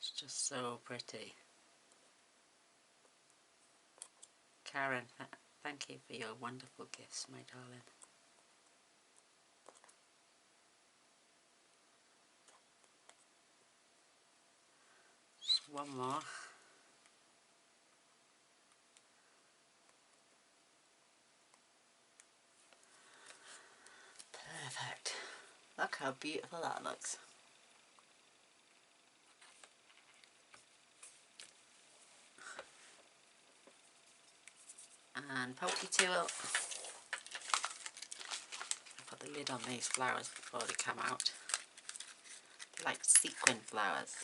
It's just so pretty. Karen, thank you for your wonderful gifts, my darling. Just one more. Perfect. Look how beautiful that looks. And pokey tool. Put the lid on these flowers before they come out. They're like sequin flowers.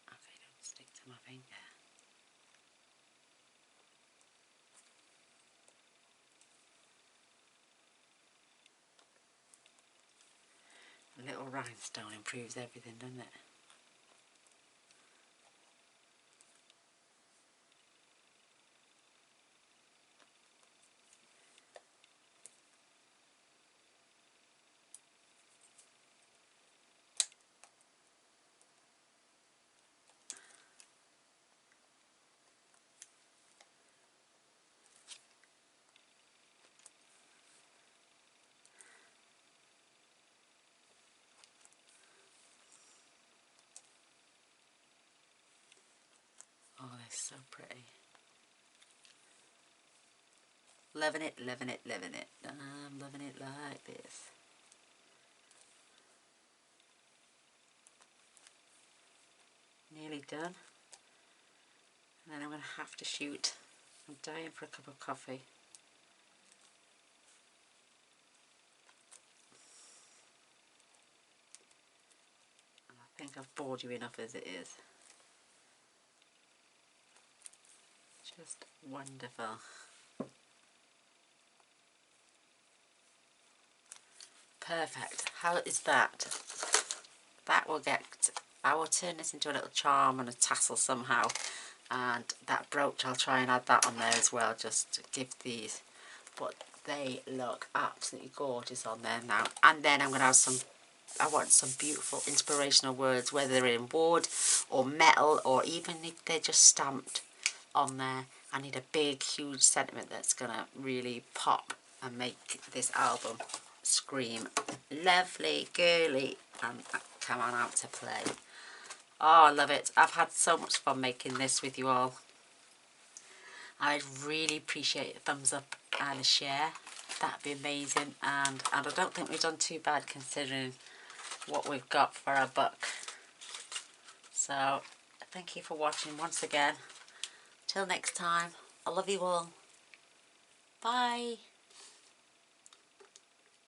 Okay, don't stick to my finger. A little rhinestone improves everything, doesn't it? Oh, they're so pretty. Loving it, loving it, loving it. I'm loving it like this. Nearly done. And then I'm going to have to shoot. I'm dying for a cup of coffee. I think I've bored you enough as it is. Just wonderful. Perfect. How is that? That will get, I will turn this into a little charm and a tassel somehow. And that brooch, I'll try and add that on there as well, just to give these. But they look absolutely gorgeous on there now. And then I'm going to have some, I want some beautiful inspirational words, whether they're in wood or metal or even if they're just stamped on there. I need a big, huge sentiment that's going to really pop and make this album scream lovely, girly, and come on out to play. Oh, I love it. I've had so much fun making this with you all. I'd really appreciate a thumbs up and a share. That'd be amazing. And I don't think we've done too bad considering what we've got for our buck. So, thank you for watching once again. Till next time, I love you all. Bye.